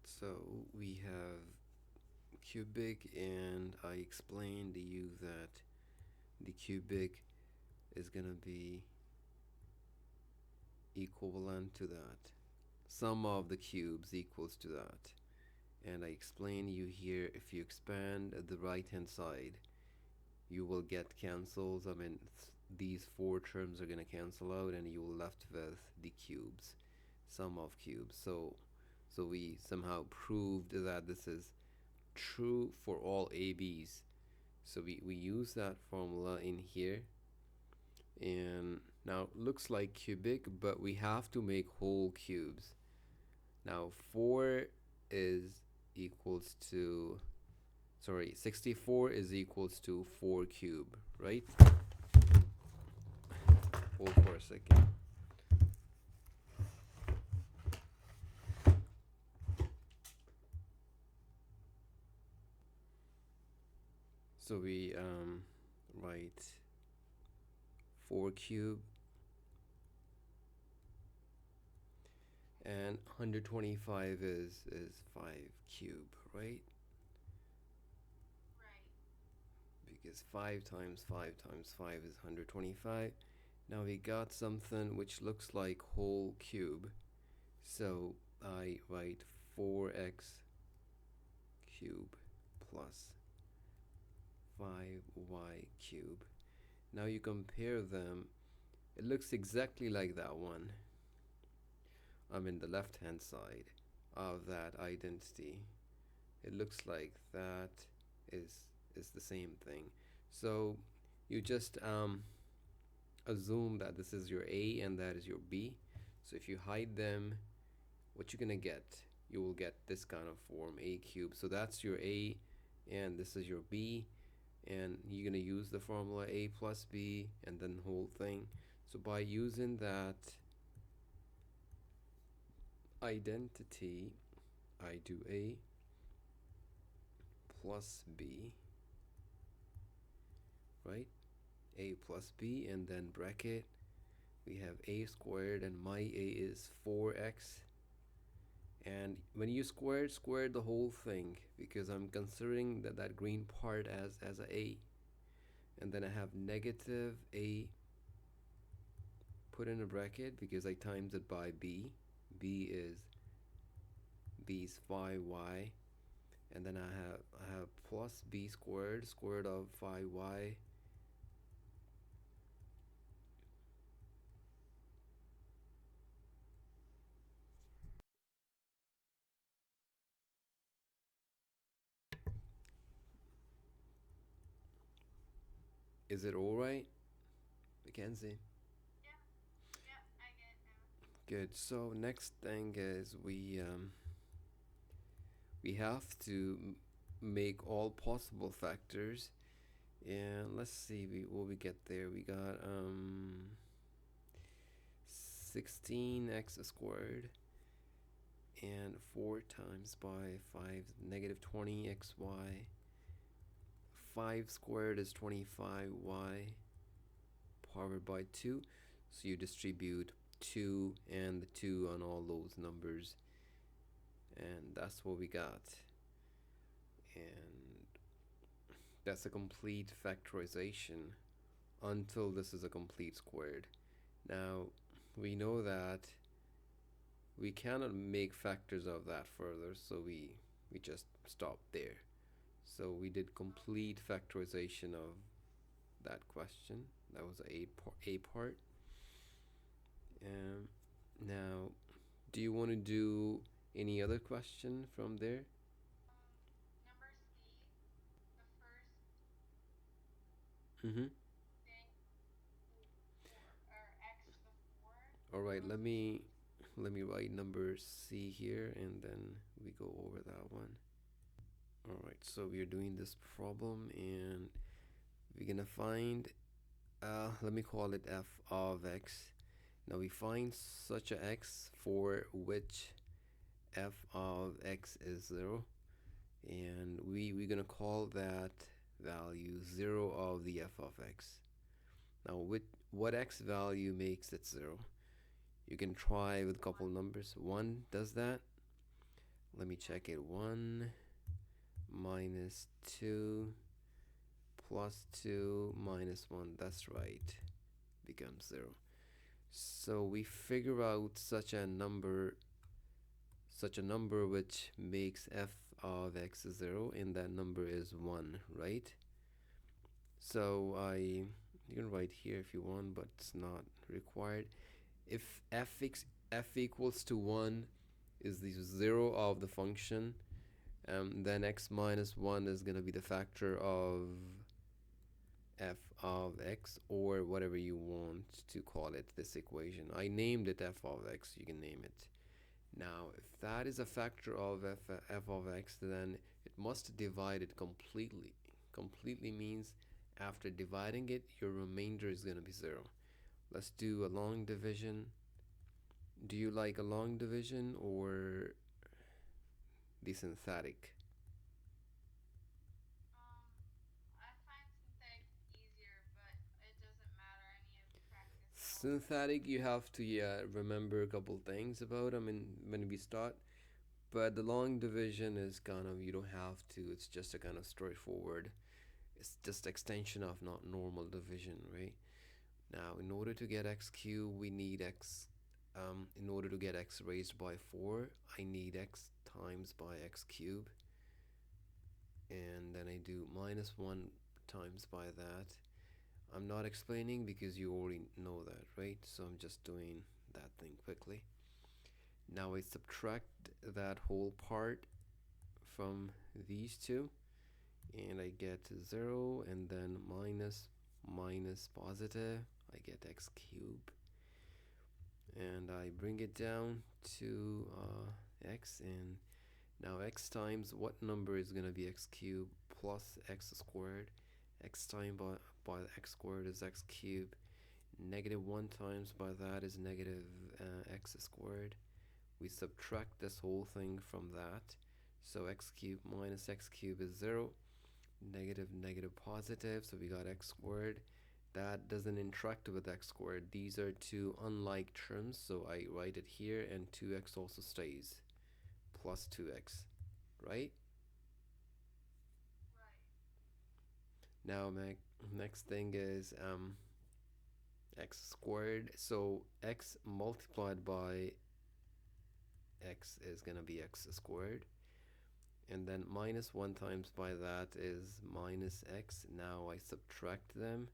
So we have cubic, and I explained to you that the cubic is gonna be equivalent to that. Sum of the cubes equals to that. And I explain you here, if you expand the right hand side, you will get cancels. I mean, these four terms are gonna cancel out, and you will left with the cubes, sum of cubes. So we somehow proved that this is true for all ABs. So we use that formula in here, and now looks like cubic, but we have to make whole cubes. Now 4 is equals to, sorry, 64 is equals to 4 cube, right? Hold for a second. So we write 4 cube, and 125 is 5 cube, right? Because 5 times 5 times 5 is 125. Now we got something which looks like whole cube. So I write 4x cube plus 5y cube. Now you compare them, it looks exactly like that one. I'm in the left hand side of that identity. It looks like that is is the same thing. So you just assume that this is your A and that is your B. So if you hide them, what you're gonna get, you will get this kind of form, A cubed. So that's your A, and this is your B, and you're gonna use the formula A plus B and then the whole thing. So by using that identity, I do A plus B, right? A plus B, and then bracket, we have A squared, and my A is 4x. And when you square the whole thing, because I'm considering that green part as a. And then I have negative A put in a bracket because I times it by B. B's 5y, and then I have plus B squared, square root of 5y. Is it all right, Mackenzie? Good. So next thing is we have to make all possible factors, and let's see what we get there. We got 16x squared, and 4 times by 5 negative 20xy. 5 squared is 25y powered by 2. So you distribute 2 and the 2 on all those numbers, and that's what we got. And that's a complete factorization until this is a complete squared. Now we know that we cannot make factors of that further, so we just stop there. So we did complete factorization of that question. That was a part. Now, do you want to do any other question from there? Mm-hmm. All right, let me write number C here, and then we go over that one. All right, so we are doing this problem, and we're gonna find, let me call it f of x. Now we find such a x for which f of x is 0, and we're gonna call that value 0 of the f of x. Now with what x value makes it 0? You can try with a couple numbers. 1 does that. Let me check it. 1 minus 2 plus 2 minus 1. That's right. Becomes 0. So we figure out such a number which makes f of x 0, and that number is 1, right? So you can write here if you want, but it's not required. If f equals to 1 is the 0 of the function, then x minus 1 is going to be the factor of f of x, or whatever you want to call it, this equation. I named it f of x, you can name it. Now, if that is a factor of f of x, then it must divide it completely. Completely means after dividing it, your remainder is going to be 0. Let's do a long division. Do you like a long division or the synthetic? Synthetic, you have to, yeah, remember a couple things about them when we start. But the long division is kind of, you don't have to. It's just a kind of straightforward. It's just extension of not normal division, right? Now, in order to get x cubed, we need x. In order to get x raised by 4, I need x times by x cubed. And then I do minus 1 times by that. I'm not explaining because you already know that, right? So I'm just doing that thing quickly. Now I subtract that whole part from these two, and I get 0, and then minus positive, I get x cubed, and I bring it down to x, and now x times what number is going to be x cubed plus x squared. X times by x squared is x cubed. Negative 1 times by that is negative x squared. We subtract this whole thing from that. So x cubed minus x cubed is 0. Negative, negative, positive. So we got x squared. That doesn't interact with x squared. These are two unlike terms. So I write it here, and 2x also stays. Plus 2x. Right? Now, next thing is x squared. So x multiplied by x is going to be x squared. And then minus 1 times by that is minus x. Now I subtract them,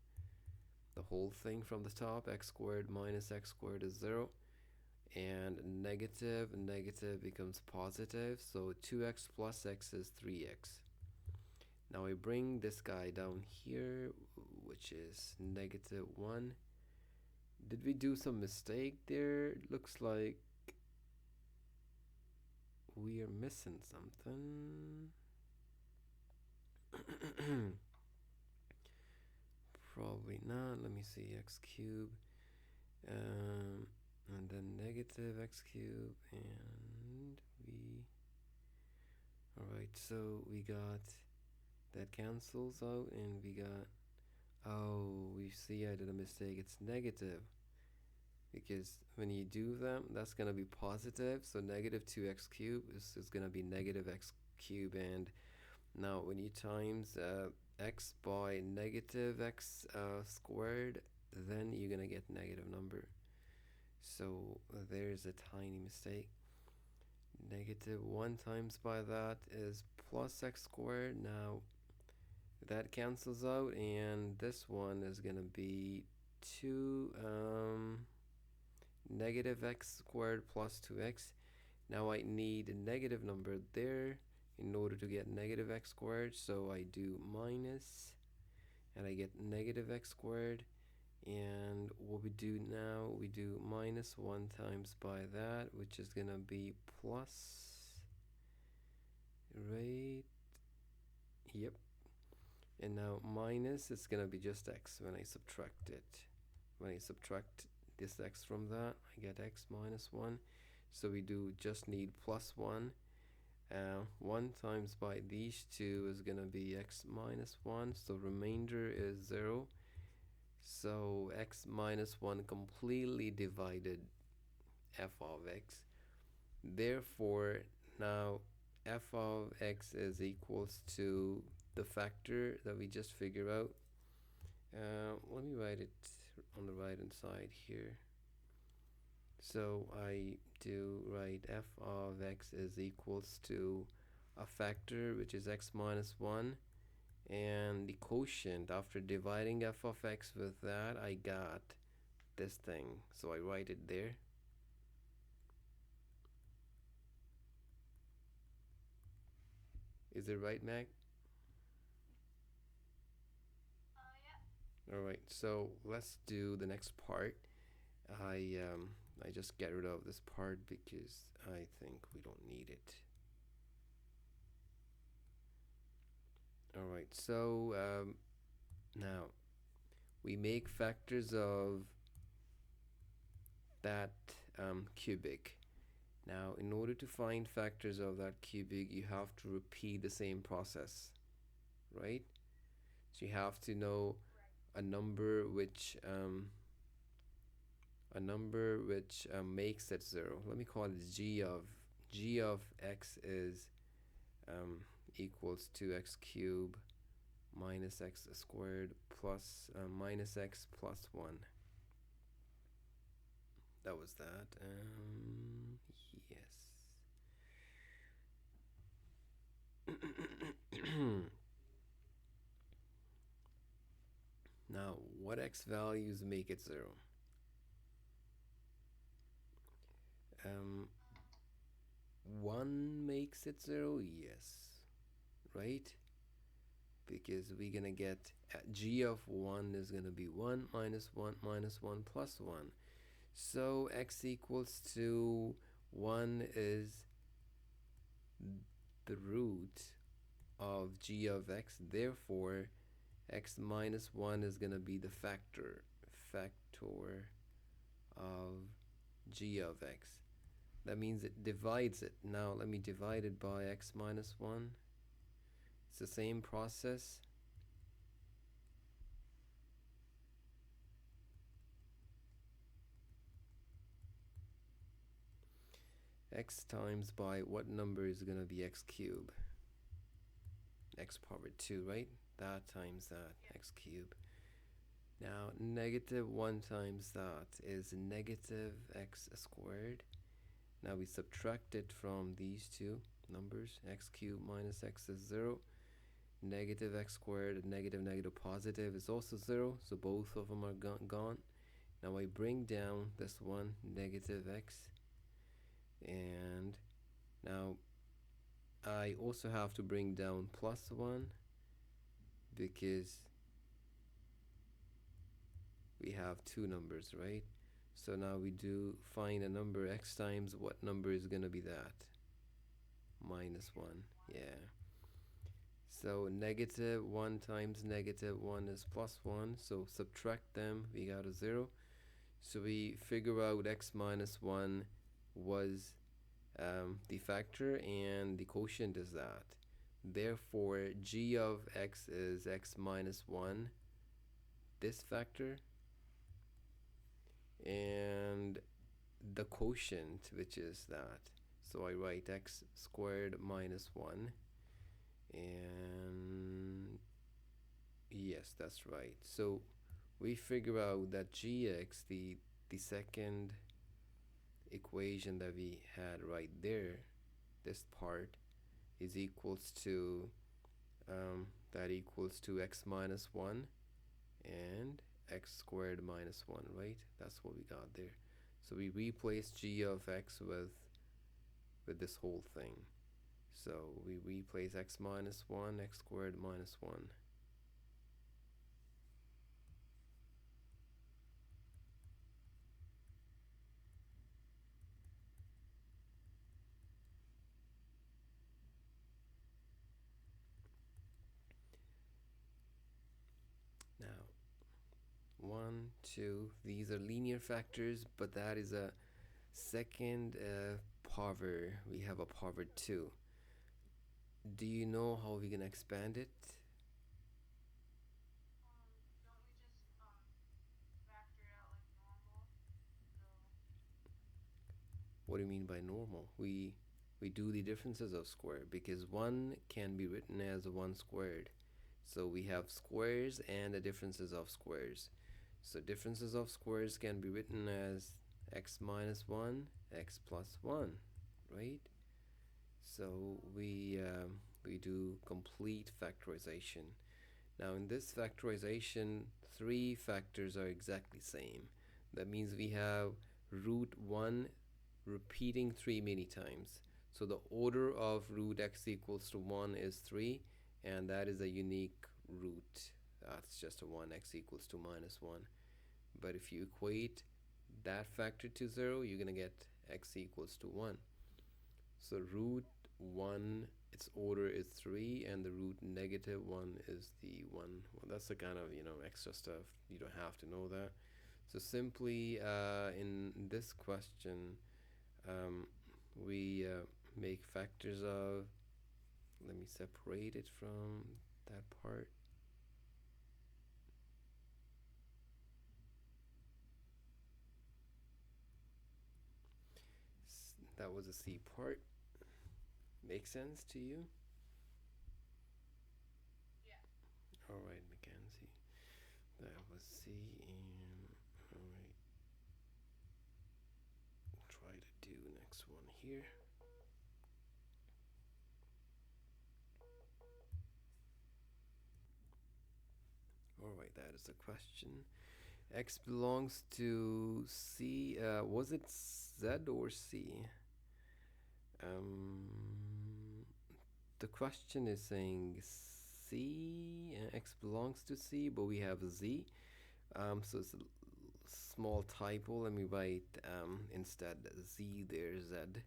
the whole thing from the top. X squared minus x squared is 0. And negative becomes positive. So 2x plus x is 3x. Now I bring this guy down here, which is negative 1. Did we do some mistake there? It looks like we are missing something. Probably not. Let me see. X cubed. And then negative x cubed. And we. Alright, so we got. That cancels out. And we got. Oh, we see I did a mistake. It's negative. Because when you do them, that's going to be positive. So negative 2x cubed is going to be negative x cubed. And now when you times x by negative x squared, then you're going to get negative number. So there's a tiny mistake. Negative 1 times by that is plus x squared. Now that cancels out, and this one is going to be 2 negative x squared plus 2x. Now I need a negative number there in order to get negative x squared, so I do minus, and I get negative x squared. And what we do now, we do minus 1 times by that, which is gonna be plus, right? Yep. And now minus, it's gonna be just x when I subtract it. When I subtract this x from that, I get x minus 1. So we do just need plus 1. 1 times by these two is gonna be x minus 1. So remainder is 0. So x minus 1 completely divided f of x. Therefore, now f of x is equals to the factor that we just figured out. Let me write it on the right hand side here. So I do write f of x is equals to a factor which is x minus 1, and the quotient after dividing f of x with that I got this thing, so I write it there. Is it right, Mac? All right, so let's do the next part. I um, I just get rid of this part because I think we don't need it. All right, so now we make factors of that cubic. Now, in order to find factors of that cubic, you have to repeat the same process, right? So you have to know a number which makes it zero. Let me call it g of x is equals to x cubed minus x squared plus minus x plus 1. That was that. Yes. Now, what x values make it 0? Um, 1 makes it 0? Yes. Right? Because we're gonna get g of 1 is gonna be 1 minus 1 minus 1 plus 1. So x equals to 1 is the root of g of x. Therefore, x minus 1 is gonna be the factor of g of x. That means it divides it. Now let me divide it by x minus 1. It's the same process. X times by what number is going to be x cubed? X power 2, right? That times that, x cubed. Now, negative 1 times that is negative x squared. Now we subtract it from these two numbers. X cubed minus x is 0. Negative x squared, negative, negative, positive is also 0. So both of them are gone. Now I bring down this one, negative x. And now I also have to bring down plus 1 because we have two numbers, right? So now we do find a number x times what number is going to be that? Minus 1. Yeah. So negative 1 times negative 1 is plus 1. So subtract them, we got a 0. So we figure out x minus 1 was the factor and the quotient is that. Therefore, g of x is x minus 1, this factor, and the quotient, which is that. So I write x squared minus 1, and yes, that's right. So we figure out that gx, the second equation that we had right there, this part, is equals to that equals to x minus 1 and x squared minus 1, right? That's what we got there. So we replace g of x with this whole thing. So we replace x minus 1, x squared minus 1. Now, 1, 2, these are linear factors, but that is a second power. We have a power 2. Do you know how we can expand it? What do you mean by normal? we do the differences of square because 1 can be written as 1 squared. So we have squares and the differences of squares. So differences of squares can be written as x minus 1, x plus 1, right? So we do complete factorization. Now in this factorization, three factors are exactly same. That means we have root 1 repeating 3 many times. So the order of root x equals to 1 is 3, and that is a unique root. That's just a 1, x equals to minus 1. But if you equate that factor to 0, you're going to get x equals to 1. So root 1, its order is 3, and the root negative 1 is the 1. Well, that's the kind of, extra stuff. You don't have to know that. So simply in this question, we make factors of, let me separate it from that part. That was a C part. Make sense to you? Alright, Mackenzie. That was C, and alright. Try to do next one here. Alright, that is the question. X belongs to C. Was it Z or C? The question is saying C, X belongs to C, but we have Z. So it's a small typo. Let me write instead Z there, Z,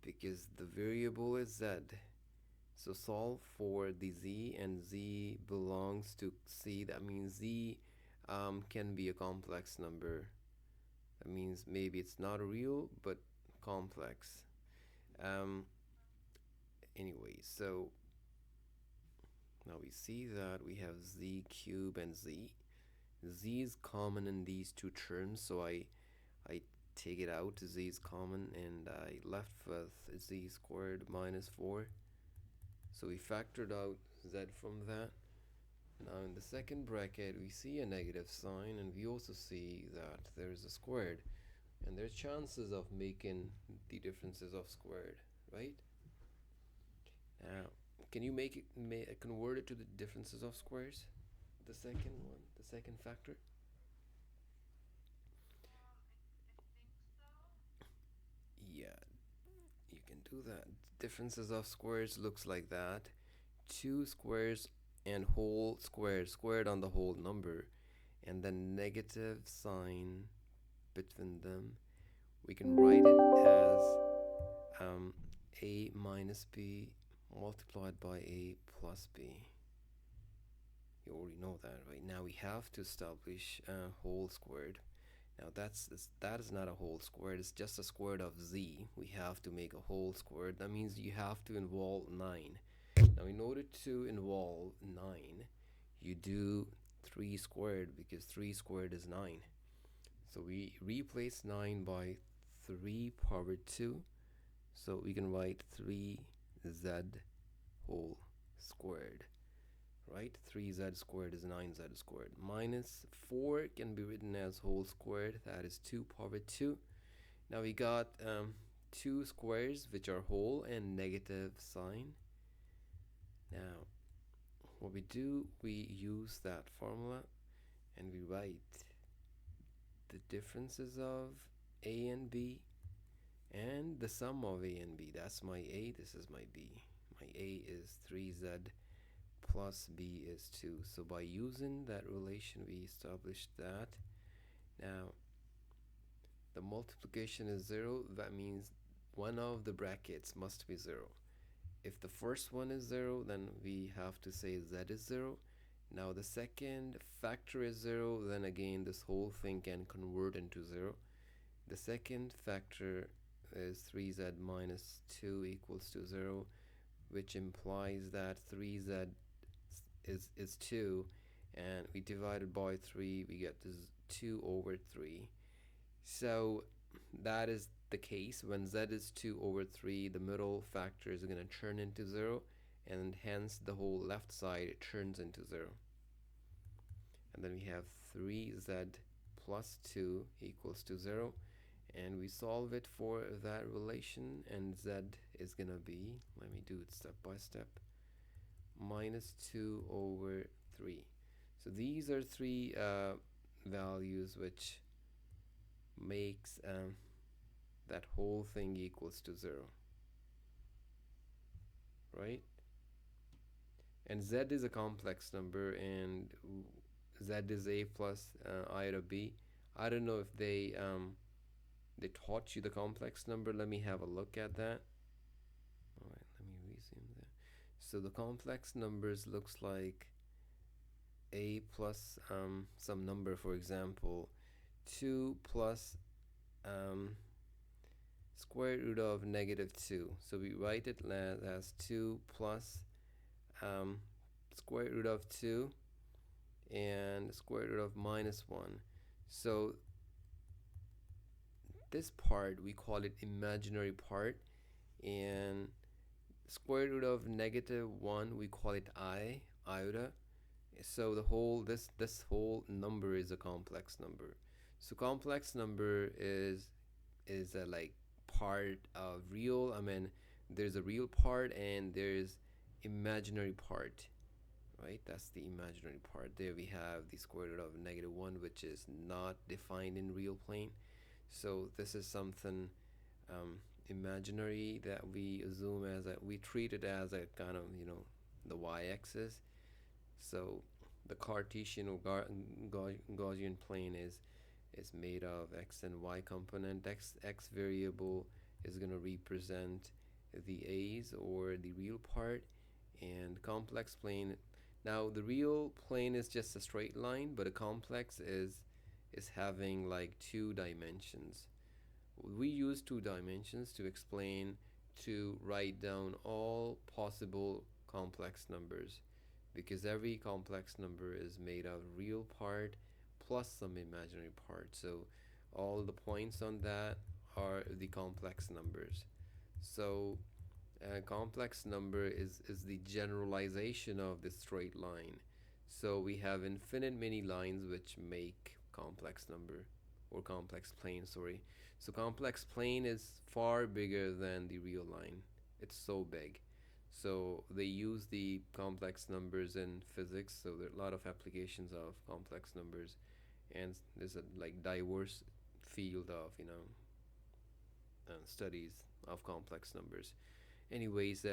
because the variable is Z. So solve for the Z, and Z belongs to C. That means Z can be a complex number. That means maybe it's not real, but complex. Anyway, so now we see that we have Z cube and Z. Z is common in these two terms, so I take it out. Z is common, and I left with Z squared minus 4. So we factored out Z from that. Now in the second bracket, we see a negative sign, and we also see that there's a squared. And there's chances of making the differences of squared, right? Now, can you make it convert it to the differences of squares? The second one, the second factor? Yeah, you can do that. Differences of squares looks like that. Two squares and whole squared, squared on the whole number, and then negative sign between them. We can write it as a minus b multiplied by a plus b. You already know that, right? Now we have to establish whole squared. Now that is not a whole squared, it's just a squared of z. We have to make a whole squared. That means you have to involve 9. Now in order to involve 9, you do 3 squared, because 3 squared is 9. So we replace 9 by 3 power 2. So we can write 3z whole squared. Right? 3z squared is 9z squared. Minus 4 can be written as whole squared. That is 2 power 2. Now we got 2 squares which are whole and negative sign. Now what we do, we use that formula and we write the differences of a and b and the sum of a and b. That's my a, this is my b. My a is 3z plus b is 2. So by using that relation, we established that. Now the multiplication is 0. That means one of the brackets must be 0. If the first one is 0, then we have to say z is 0. Now the second factor is 0, then again this whole thing can convert into 0. The second factor is 3z minus 2 equals to 0, which implies that 3z is 2, and we divide it by 3, we get this 2 over 3. So that is the case when z is 2 over 3, the middle factor is going to turn into 0, and hence the whole left side turns into 0. And then we have 3z plus 2 equals to 0, and we solve it for that relation, and z is going to be, let me do it step by step, minus 2 over 3. So these are three values which makes that whole thing equals to 0, right? And z is a complex number, and z is a plus iota b. I don't know if they taught you the complex number. Let me have a look at that. All right, let me resume that. So the complex numbers looks like a plus some number, for example 2 plus square root of negative 2. So we write it as 2 plus square root of 2 and square root of minus 1. So this part we call it imaginary part, and square root of negative 1 we call it iota. So the whole this whole number is a complex number. So complex number is a like part of real. I mean, there's a real part and there's imaginary part, right? That's the imaginary part. There we have the square root of negative 1, which is not defined in real plane. So this is something imaginary that we assume as we treat it as a kind of, the y-axis. So the Cartesian or Gaussian plane is made of x and y component. X variable is going to represent the a's or the real part, and complex plane. Now the real plane is just a straight line, but a complex is having like 2 dimensions. We use 2 dimensions to write down all possible complex numbers, because every complex number is made of real part plus some imaginary part. So all the points on that are the complex numbers. So a complex number is the generalization of the straight line. So we have infinite many lines which make complex number, or complex plane, sorry. So complex plane is far bigger than the real line. It's so big. So they use the complex numbers in physics, so there are a lot of applications of complex numbers, and there's a like diverse field of studies of complex numbers. Anyways,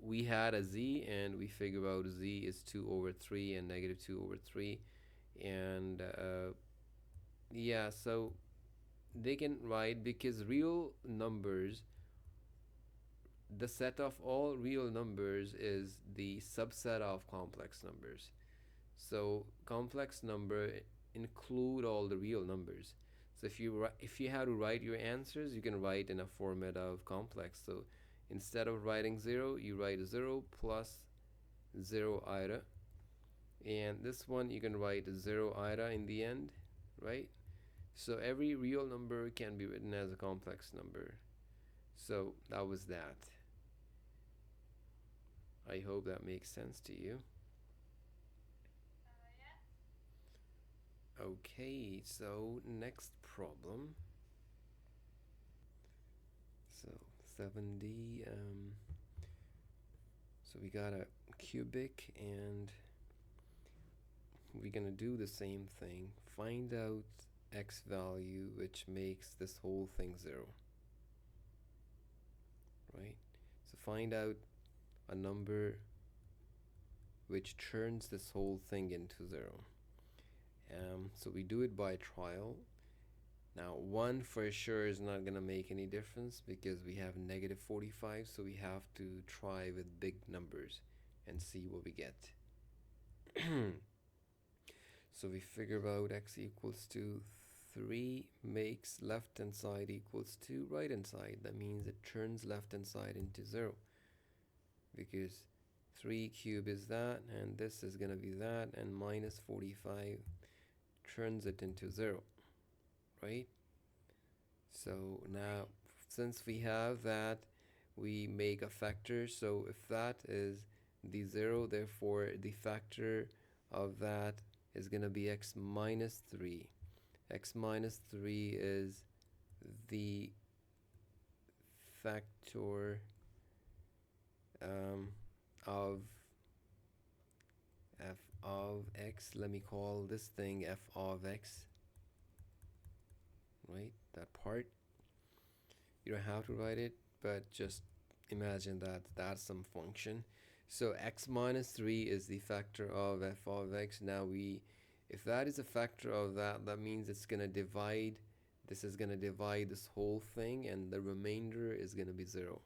we had a z, and we figure out z is 2 over 3 and negative 2 over 3, and yeah, so they can write, because real numbers, the set of all real numbers is the subset of complex numbers. So complex number include all the real numbers. So if you have to write your answers, you can write in a format of complex. So instead of writing 0, you write 0 plus 0 iota, and this one you can write 0 iota in the end, right? So every real number can be written as a complex number. So that was that. I hope that makes sense to you. Okay, so next problem. So 7D. So we got a cubic, and we're gonna do the same thing. Find out x value which makes this whole thing 0. Right? So find out a number which turns this whole thing into 0. So we do it by trial. Now 1 for sure is not gonna make any difference because we have negative 45, so we have to try with big numbers and see what we get. So we figure out x equals to 3 makes left hand side equals to right hand side. That means it turns left hand side into 0, because 3 cube is that, and this is gonna be that, and minus 45 turns it into 0, right? So now since we have that, we make a factor. So if that is the 0, therefore the factor of that is going to be x minus 3. X minus 3 is the factor um, of f of x. Let me call this thing f of x, right? That part. You don't have to write it, but just imagine that that's some function. So x minus 3 is the factor of f of x. Now if that is a factor of that, that means it's going to divide, this is going to divide this whole thing, and the remainder is going to be 0.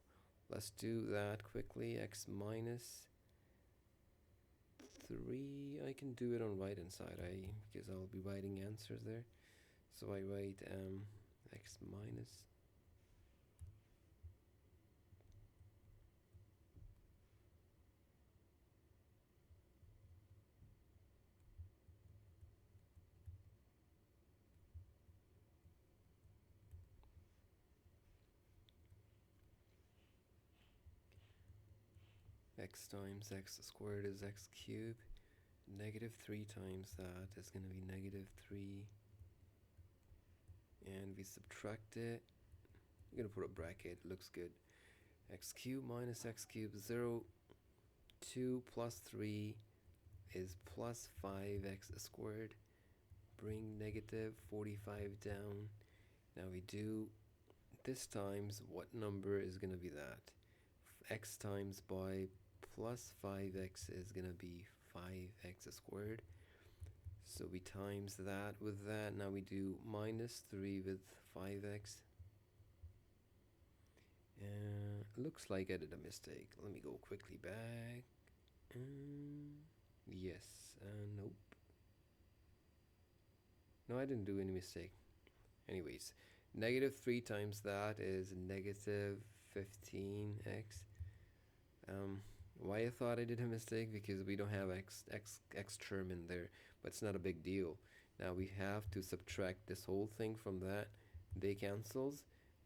Let's do that quickly. X minus 3, I can do it on right hand side, because I'll be writing answers there. So I write x minus x times x squared is x cubed. Negative 3 times that is going to be negative 3. And we subtract it. I'm going to put a bracket. Looks good. X cubed minus x cubed 0. 2 plus 3 is plus 5x squared. Bring negative 45 down. Now we do this times what number is going to be that? X times by plus 5x is going to be 5x squared. So we times that with that. Now we do minus 3 with 5x. Looks like I did a mistake. Let me go quickly back. Yes. Nope. No, I didn't do any mistake. Anyways, negative 3 times that is negative 15x. Why I thought I did a mistake? Because we don't have x term in there, but it's not a big deal. Now we have to subtract this whole thing from that. They cancels,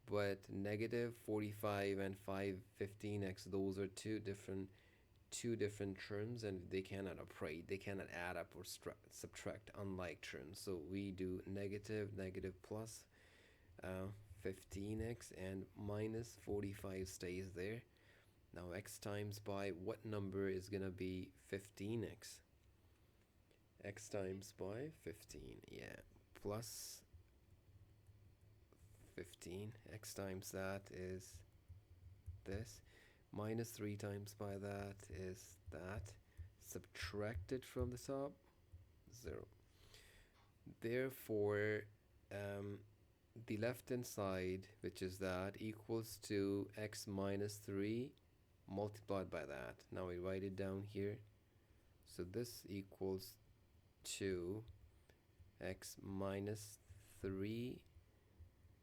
but negative 45 and 15x, those are two different terms, and they cannot operate. They cannot add up or subtract, unlike terms. So we do negative plus 15x, and minus 45 stays there. Now x times by what number is going to be 15x? X times by 15, yeah, plus 15. X times that is this. Minus 3 times by that is that. Subtracted from the top, 0. Therefore, the left hand side, which is that, equals to x minus 3 multiplied by that. Now we write it down here. So this equals to x minus 3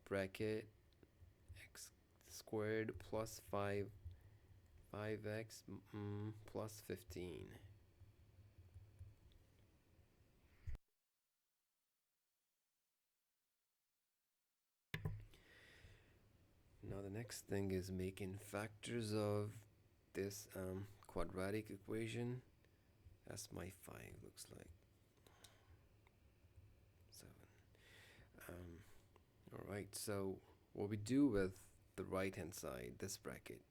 bracket x squared plus 5x plus 15. Now the next thing is making factors of this quadratic equation. That's my 5 looks like. 7. Alright, so what we do with the right hand side, this bracket.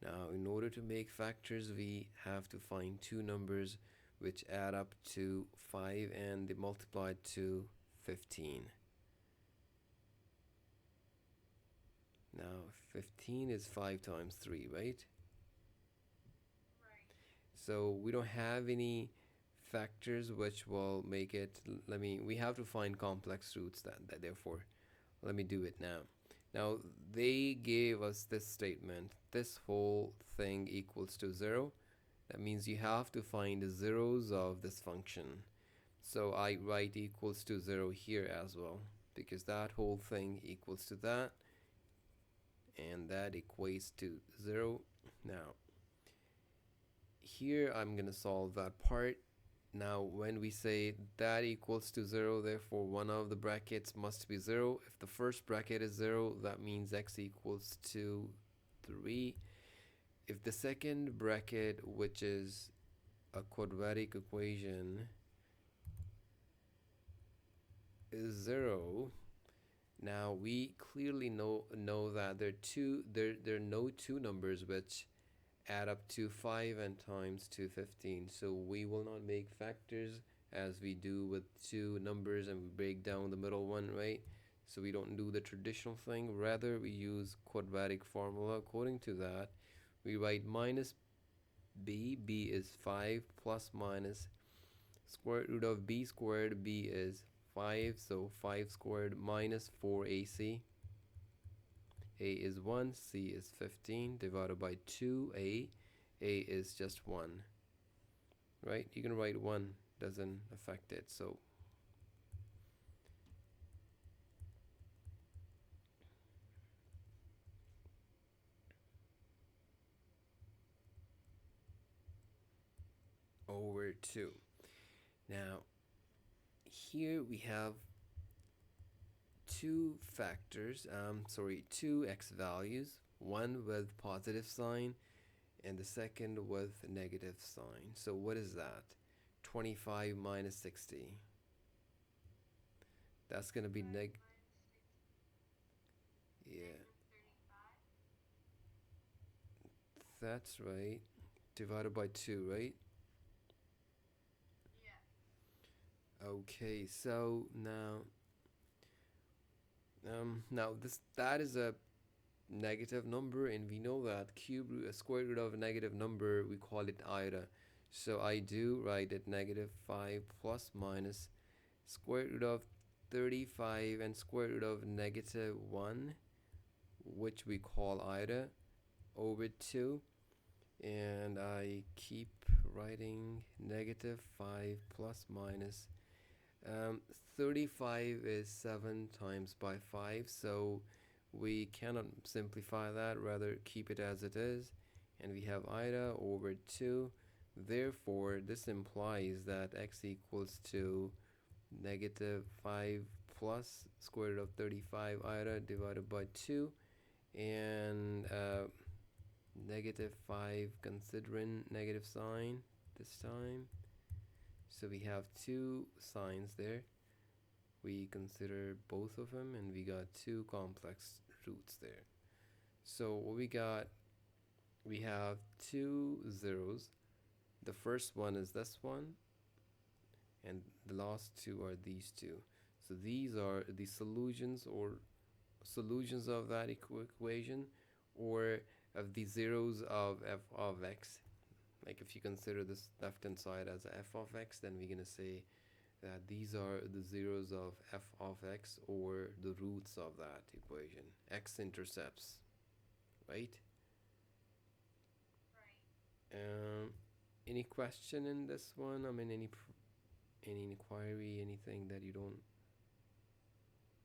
Now in order to make factors, we have to find two numbers which add up to 5 and they multiply to 15. Now 15 is 5 times 3, right? So we don't have any factors which will make it, we have to find complex roots, that therefore let me do it now. Now they gave us this statement, this whole thing equals to 0. That means you have to find the zeros of this function. So I write equals to 0 here as well, because that whole thing equals to that, and that equates to 0. Now here I'm gonna solve that part. Now, when we say that equals to 0, therefore one of the brackets must be 0. If the first bracket is 0, that means x equals to 3. If the second bracket, which is a quadratic equation, is 0, now we clearly know that there are no two numbers which add up to 5 and times to 15. So we will not make factors as we do with two numbers and we break down the middle one, right? So we don't do the traditional thing. Rather, we use quadratic formula. According to that, we write minus b. B is 5 plus minus square root of b squared. B is 5, so 5 squared minus 4ac. A is 1, C is 15, divided by 2a. A is just 1, right? You can write 1, doesn't affect it. So over 2. Now, here we have two factors, two x values, one with positive sign and the second with negative sign. So what is that? 25 minus 60. That's going to be yeah, that's right. Divided by 2, right? Okay, so now this that is a negative number, and we know that cube root, a square root of a negative number, we call it iota. So I do write it negative 5 plus minus square root of 35 and square root of negative 1, which we call iota, over 2. And I keep writing negative 5 plus minus 35 is 7 times by 5, so we cannot simplify that, rather keep it as it is, and we have iota over 2. Therefore, this implies that x equals to negative 5 plus square root of 35 iota divided by 2, and negative 5 considering negative sign this time. So we have two signs there. We consider both of them and we got two complex roots there. So what we got, we have two zeros. The first one is this one, and the last two are these two. So these are the solutions of that equation, or of the zeros of f of x. Like if you consider this left hand side as f of x, then we're gonna say that these are the zeros of f of x, or the roots of that equation, x-intercepts, right? Any question in this one? I mean, any inquiry, anything that you don't,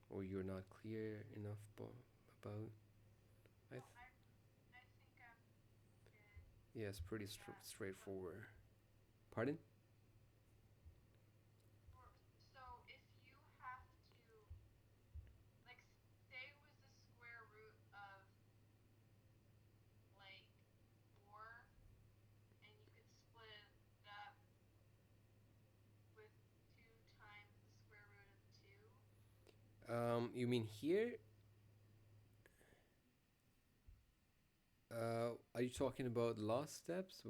or you're not clear enough about? I Yeah, it's pretty straightforward. Pardon? You mean here? Are you talking about last steps?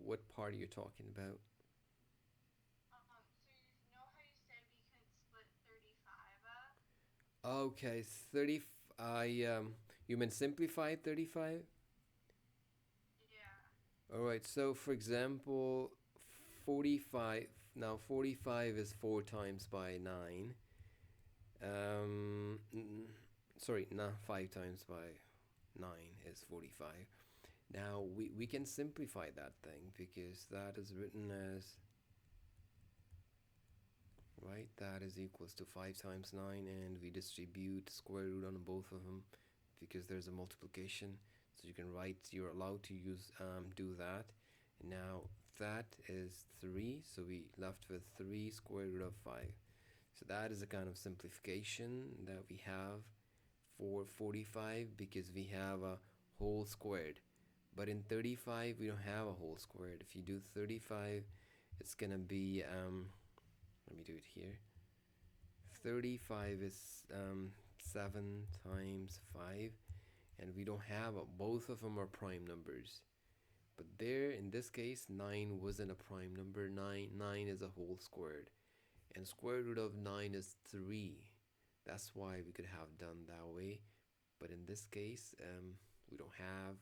What part are you talking about? Okay, 30. I You mean simplified 35? All right. So for example, 45. Now 45 is 4 times by 9. Sorry, not 5 times by 9 is 45. Now we can simplify that thing because that is written as, right, that is equals to 5 times 9, and we distribute square root on both of them because there's a multiplication. So you can write, you're allowed to use do that. And now that is 3, so we left with 3 square root of 5. So that is a kind of simplification that we have for 45 because we have a whole squared. But in 35 we don't have a whole squared. If you do 35, it's gonna be let me do it here. 35 is 7 times 5, and we don't have both of them are prime numbers. But there, in this case, 9 wasn't a prime number. 9 is a whole squared. And square root of 9 is 3. That's why we could have done that way. But in this case, we don't have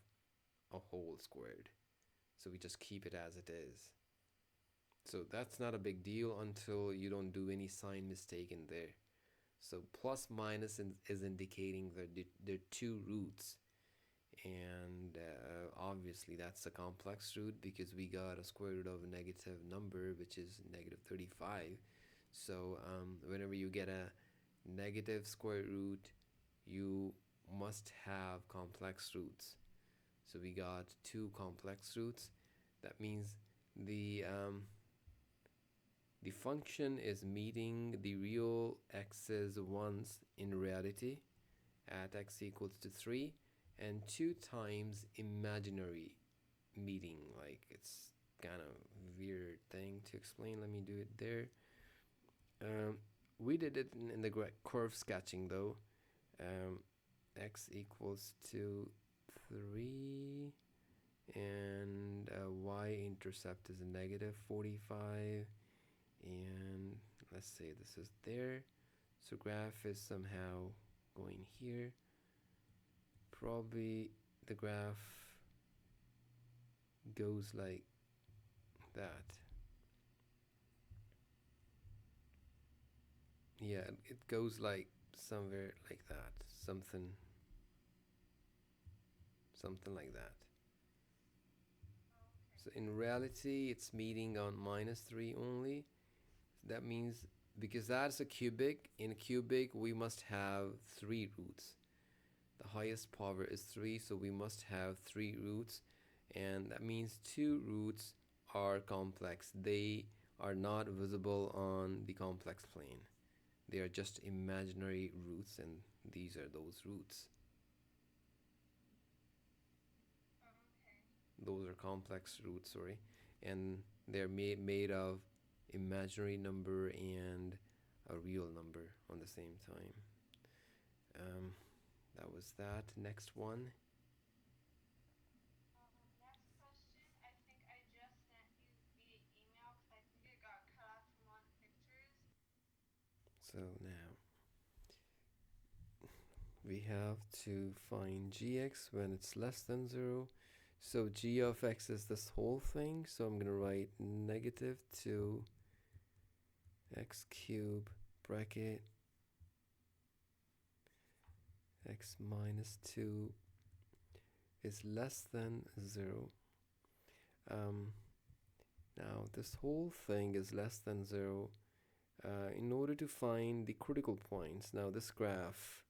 a whole squared. So we just keep it as it is. So that's not a big deal until you don't do any sign mistake in there. So plus minus is indicating that there are two roots. And obviously that's a complex root because we got a square root of a negative number, which is negative 35. So whenever you get a negative square root, you must have complex roots. So we got two complex roots. That means the function is meeting the real x's once in reality at x equals to 3, and 2 times imaginary meeting. Like, it's kind of weird thing to explain. Let me do it there. We did it in the curve sketching though. X equals to 3 and y-intercept is a negative 45, and let's say this is there. So graph is somehow going here. Probably the graph goes like that. Yeah, it goes like somewhere like that. Something like that. So in reality, it's meeting on -3 only. That means because that's a cubic, in a cubic we must have 3 roots. The highest power is 3, so we must have 3 roots, and that means 2 roots are complex. They are not visible on the complex plane. They are just imaginary roots, and these are those roots. Those are complex roots, sorry, and they're made of imaginary number and a real number on the same time. Um, that was that. Next one. So now we have to find gx when it's less than 0. So g of x is this whole thing, so I'm gonna write negative 2 x cubed bracket x minus 2 is less than 0. Now this whole thing is less than 0. In order to find the critical points, now this graph,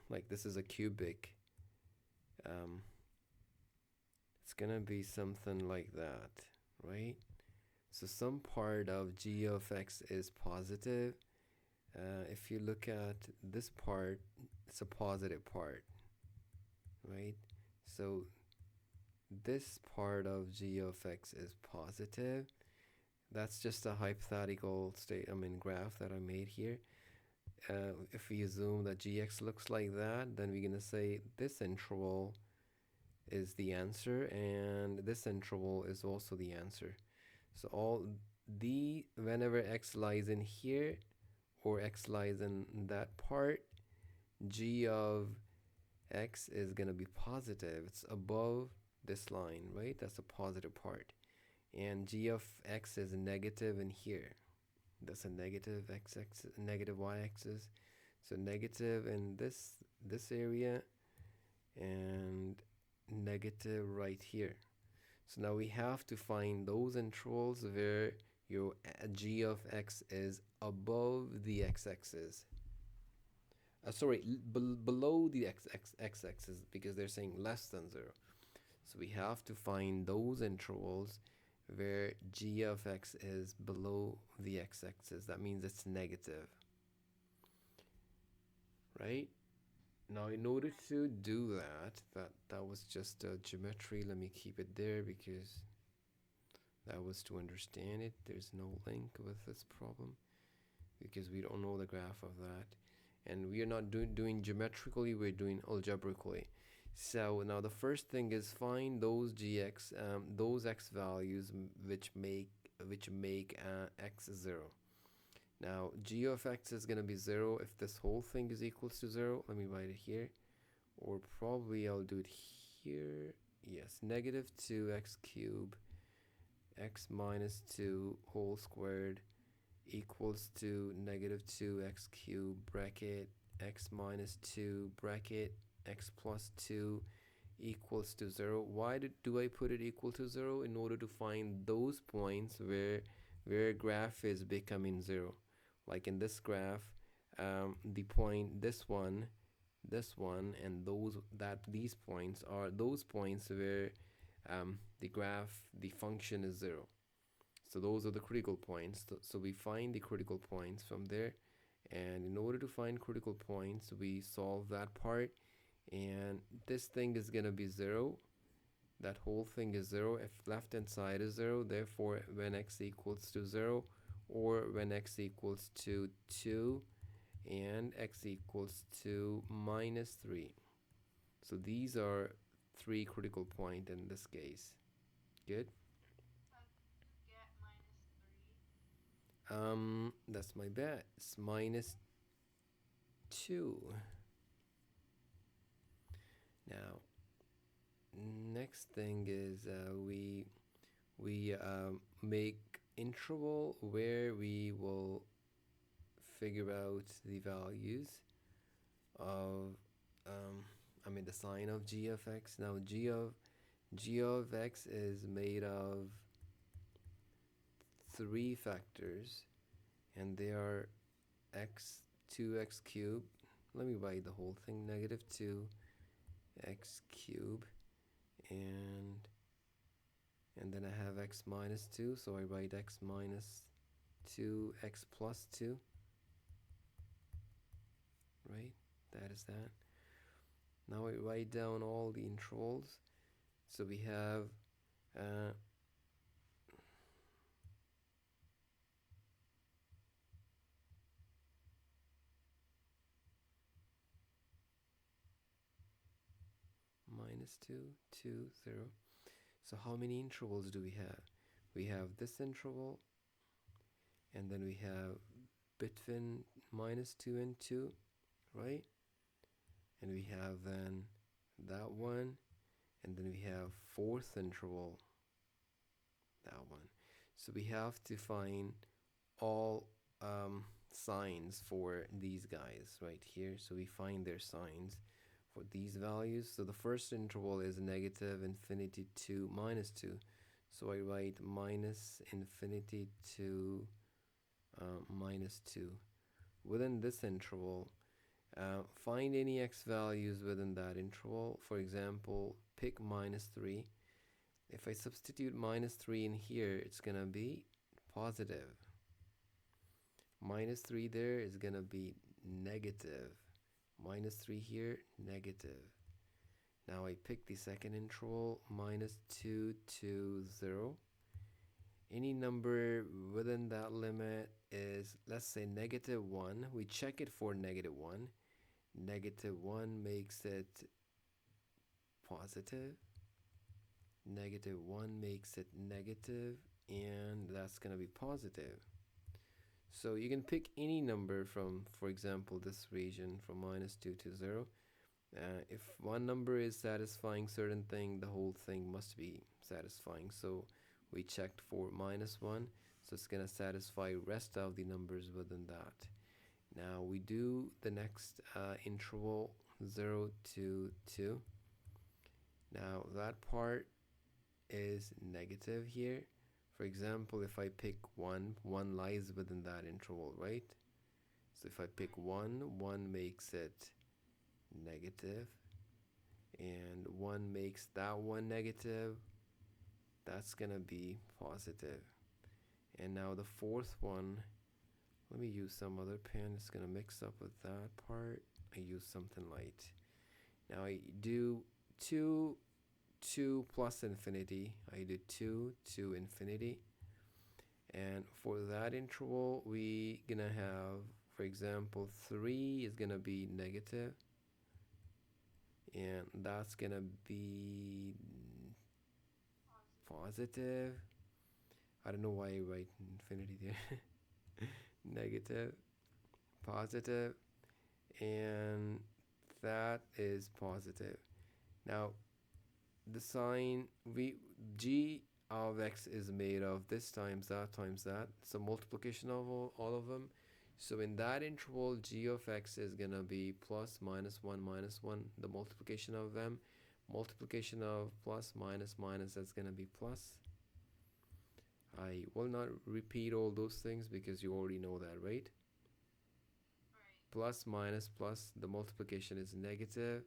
like this is a cubic, it's gonna be something like that, right? So some part of g of x is positive. If you look at this part, it's a positive part, right? So this part of g of x is positive. That's just a hypothetical graph that I made here. If we assume that gx looks like that, then we're gonna say this interval is the answer and this interval is also the answer. So whenever x lies in here or x lies in that part, g of x is gonna be positive. It's above this line, right? That's a positive part. And g of x is negative in here. That's a negative x-axis, negative y-axis. So negative in this area and negative right here. So now we have to find those intervals where your g of x is above the x-axis. Below the x-axis because they're saying less than 0. So we have to find those intervals, where g of x is below the x-axis. That means it's negative, right? Now, in order to do that was just a geometry. Let me keep it there because that was to understand it. There's no link with this problem because we don't know the graph of that. And we are not doing geometrically, we're doing algebraically. So now the first thing is find those those x values which make x 0. Now g of x is gonna be 0 if this whole thing is equals to 0. Let me write it here, or probably I'll do it here. Yes, negative 2x cubed x minus 2 whole squared equals to negative 2x cubed bracket x minus 2 bracket x plus 2 equals to 0. Why do I put it equal to 0? In order to find those points where graph is becoming 0. Like in this graph, the point, this one, and these points are those points where the function is 0. So those are the critical points. So we find the critical points from there, and in order to find critical points, we solve that part, and this thing is gonna be 0. That whole thing is 0 if left hand side is 0. Therefore, when x equals to 0, or when x equals to 2 and x equals to minus 3. So these are 3 critical points in this case. Good. That's my bet. It's minus 2. Now, next thing is we make interval where we will figure out the values of the sign of g of x. Now g of x is made of 3 factors, and they are x 2x cubed. Let me write the whole thing, negative 2x cubed, and then I have x minus 2, so I write x minus 2x plus 2, right? That is that. Now I write down all the intervals. So we have minus 2, 2, 0. So how many intervals do we have? We have this interval, and then we have between minus 2 and 2, right? And we have then that one, and then we have fourth interval, that one. So we have to find all signs for these guys right here. So we find their signs for these values. So the first interval is negative infinity to minus 2. So I write minus infinity to minus 2. Within this interval, find any x values within that interval. For example, pick minus 3. If I substitute minus 3 in here, it's gonna be positive. Minus 3 there is gonna be negative. Minus 3 here, negative. Now I pick the second interval, minus 2 to 0. Any number within that limit is, let's say, negative 1. We check it for negative 1. Negative 1 makes it positive. Negative 1 makes it negative, and that's going to be positive. So you can pick any number from, for example, this region from minus 2 to 0. If one number is satisfying certain thing, the whole thing must be satisfying. So we checked for minus 1, so it's going to satisfy rest of the numbers within that. Now we do the next interval, 0 to 2. Now that part is negative here. For example, if I pick 1, 1 lies within that interval, right? So if I pick 1, 1 makes it negative, and 1 makes that one negative, That's gonna be positive. And now the fourth one, let me use some other pen. It's gonna mix up with that part. I use something light. Now I do 2, 2 plus infinity. I do 2 to infinity. And for that interval, we gonna have, for example, 3 is gonna be negative, and that's gonna be positive. I don't know why I write infinity there. Negative, positive, and that is positive. Now the sign v g of x is made of this times that times that. It's a multiplication of all of them. So in that interval, g of x is gonna be plus minus 1, the multiplication of them. Multiplication of plus minus, that's gonna be plus. I will not repeat all those things because you already know that, right? Plus minus plus, the multiplication is negative,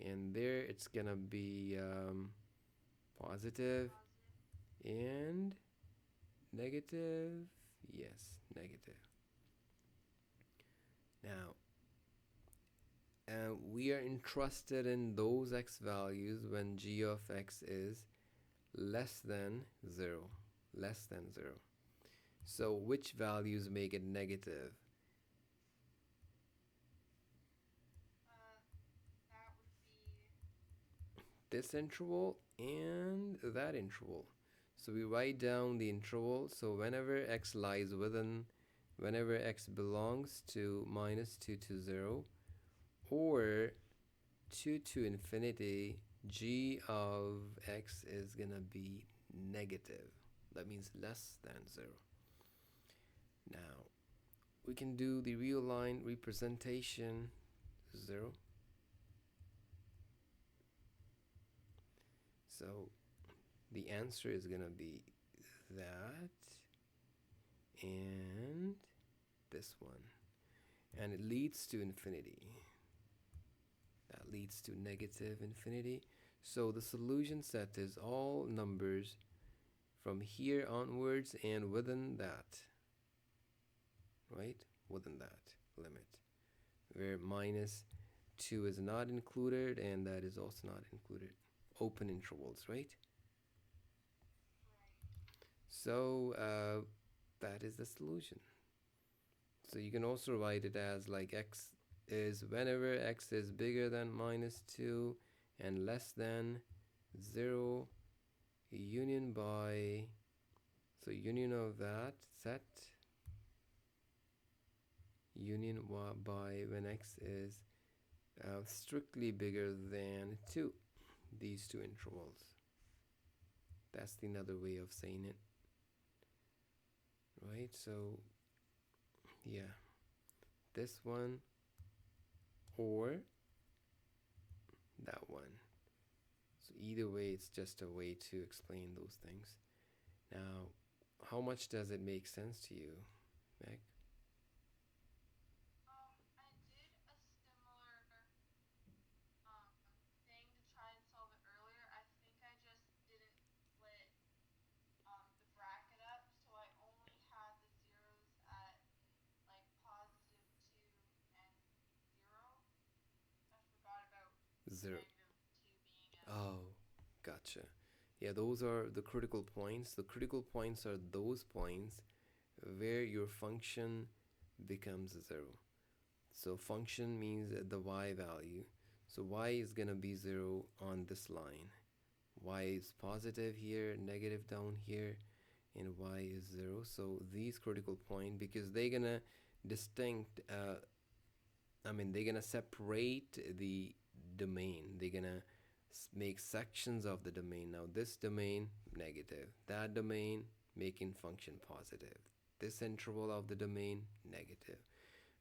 and there it's gonna be positive and negative. Yes, negative. Now, we are interested in those x values when g of x is less than 0. Less than 0. So which values make it negative? This interval and that interval. So we write down the interval. So whenever x lies within, whenever x belongs to minus 2 to 0 or 2 to infinity, g of x is gonna be negative. That means less than 0. Now we can do the real line representation 0. So the answer is gonna be that and this one, and it leads to infinity. That leads to negative infinity. So the solution set is all numbers from here onwards and within that, right? Within that limit, where minus 2 is not included and that is also not included. Open intervals, right? So that is the solution. So you can also write it as like x is whenever x is bigger than minus 2 and less than 0, union by, so union of that set, union by when x is strictly bigger than 2, these two intervals. That's the another way of saying it, right? So yeah, this one or that one. So either way, it's just a way to explain those things. Now, how much does it make sense to you, Mac? Zero. Oh, gotcha. Yeah, those are the critical points. The critical points are those points where your function becomes 0. So function means the y value. So y is gonna be 0 on this line. Y is positive here, negative down here, and y is 0. So these critical point, because they're gonna distinct, they're gonna separate the domain. They're gonna make sections of the domain. Now this domain negative, that domain making function positive, this interval of the domain negative,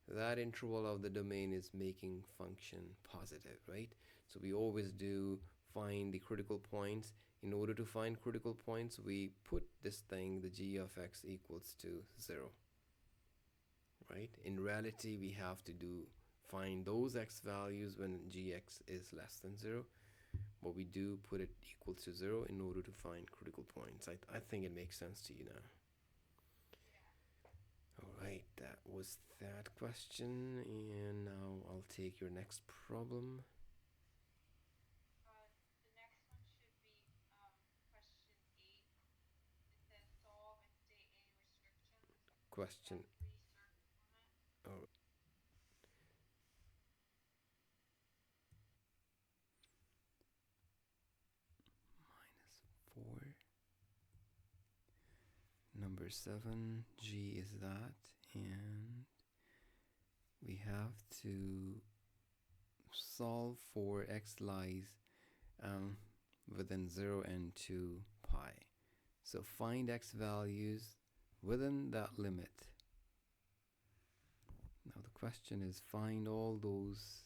that interval of the domain is making function positive, right? So we always do find the critical points. In order to find critical points, we put this thing, the g of x equals to 0, right? In reality, we have to do find those x values when gx is less than 0. but we do put it equal to 0 in order to find critical points. I think it makes sense to you now. All right, that was that question, and now I'll take your next problem. Question. Oh, -4. Number 7, G is that, and we have to solve for x lies um, within 0 and 2 pi. So find x values within that limit. Now the question is find all those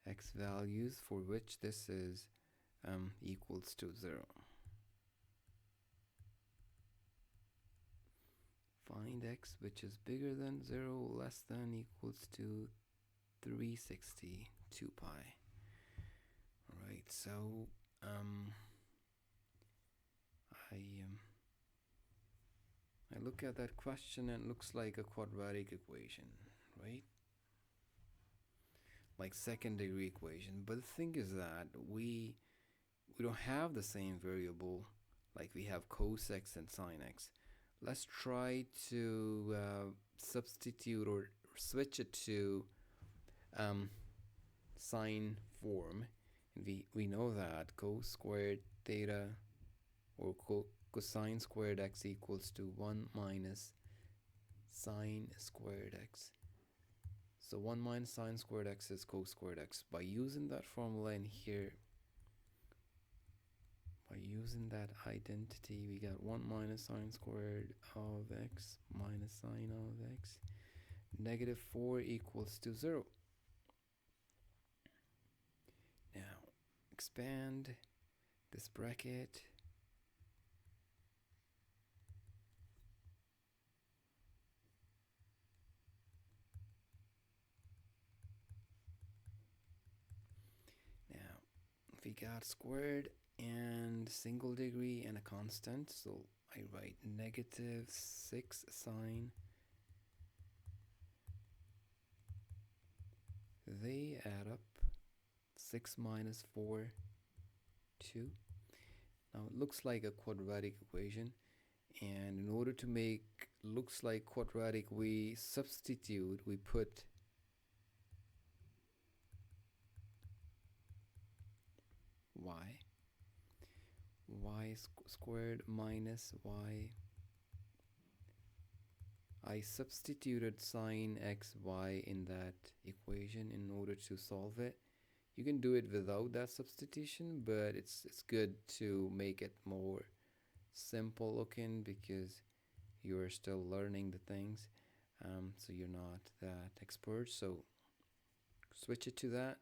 x values for which this is equals to 0. Find x which is bigger than 0, less than, equals to 360 pi. Alright, so I look at that question and it looks like a quadratic equation, right? Like second degree equation. But the thing is that we don't have the same variable like we have cos x and sin x. Let's try to substitute or switch it to sine form. And we know that cos squared theta or cosine squared x equals to 1 minus sine squared x. So 1 minus sine squared x is cos squared x. By using that formula in here, by using that identity, we got 1 minus sine squared of x minus sine of x. Negative 4 equals to 0. Now, expand this bracket. Now, we got squared and single degree and a constant, so I write negative 6 sine. They add up 6 minus 4, 2. Now it looks like a quadratic equation, and in order to make looks like quadratic, we substitute, we put y squared minus y. I substituted sine xy in that equation in order to solve it. You can do it without that substitution, but it's good to make it more simple looking because you're still learning the things, so you're not that expert. So switch it to that,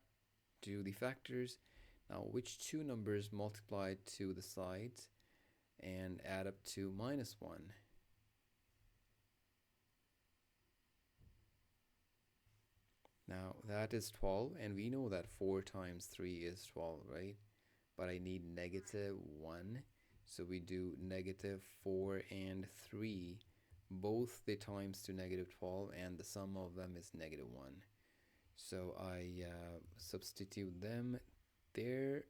do the factors. Now which two numbers multiplied to the sides and add up to -1? Now that is 12, and we know that 4 times 3 is 12, right? But I need -1, so we do -4 and 3, both the times to -12, and the sum of them is -1. So I substitute them there.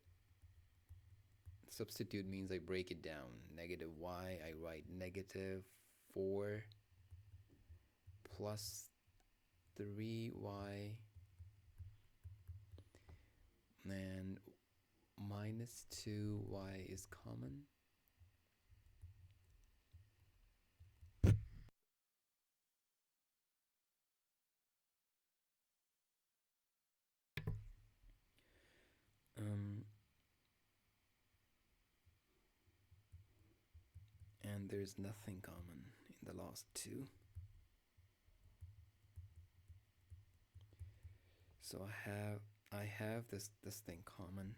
Substitute means I break it down. -y, I write -4 plus 3y and -2y is common. And there's nothing common in the last two. So I have this thing common.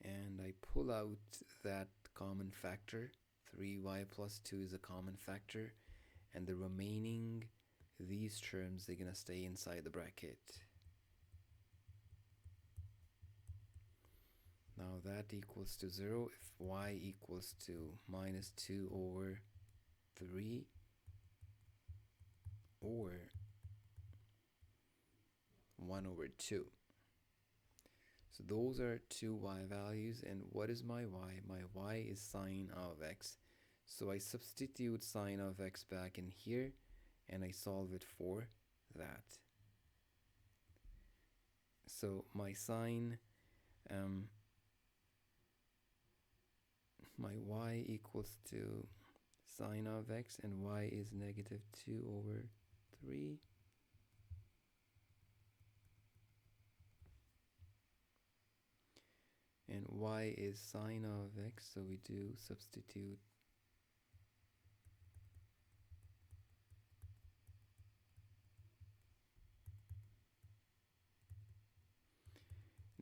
And I pull out that common factor. 3y plus 2 is a common factor. And the remaining, these terms, they're going to stay inside the bracket. that equals to 0 if y equals to minus 2 over 3 or 1 over 2. So those are two y values, and what is my y? My y is sine of x. So I substitute sine of x back in here and I solve it for that. So my sine, my y equals to sine of x, and y is negative 2 over 3. And y is sine of x, so we do substitute.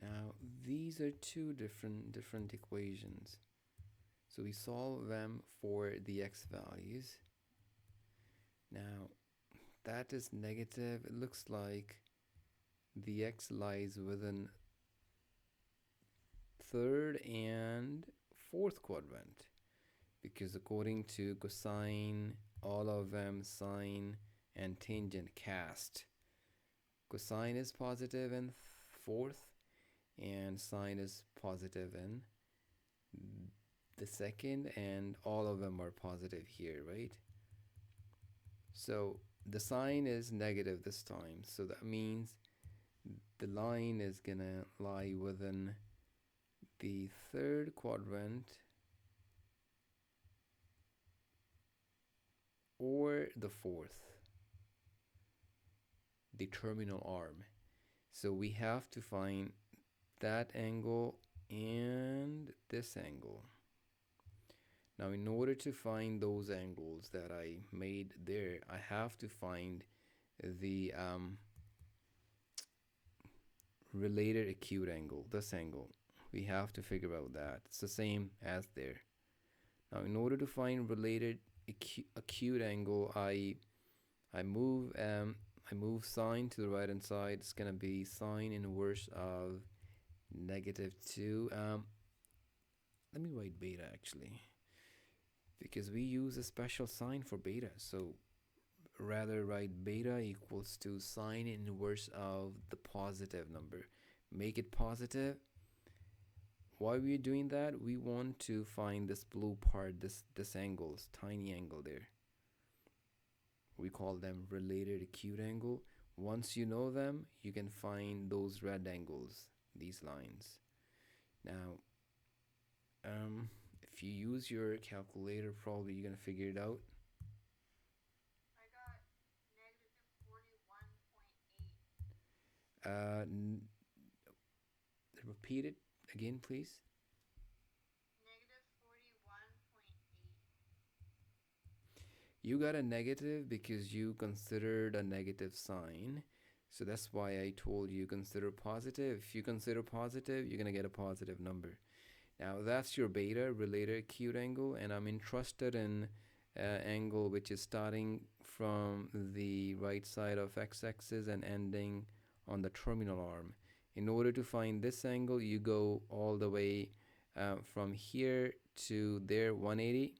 Now these are two different equations. So we solve them for the x values. Now that is negative. It looks like the x lies within third and fourth quadrant, because according to cosine, all of them sine and tangent cast. Cosine is positive in fourth and sine is positive in the second, and all of them are positive here, right? So the sine is negative this time, so that means the line is gonna lie within the third quadrant or the fourth, the terminal arm. So we have to find that angle and this angle. Now in order to find those angles that I made there, I have to find the related acute angle, this angle. We have to figure out that. It's the same as there. Now in order to find related acute angle, I move sine to the right hand side. It's gonna be sine inverse of negative 2. Let me write beta actually, because we use a special sign for beta. So rather write beta equals to sine inverse of the positive number. Make it positive. Why we're doing that? We want to find this blue part, this angle, tiny angle there. We call them related acute angle. Once you know them, you can find those red angles, these lines. Now, if you use your calculator, probably you're gonna figure it out. I got negative 41.8. Repeat it again, please. Negative 41.8. You got a negative because you considered a negative sign. So that's why I told you consider positive. If you consider positive, you're gonna get a positive number. Now that's your beta, related acute angle, and I'm interested in angle which is starting from the right side of x-axis and ending on the terminal arm. In order to find this angle, you go all the way from here to there, 180.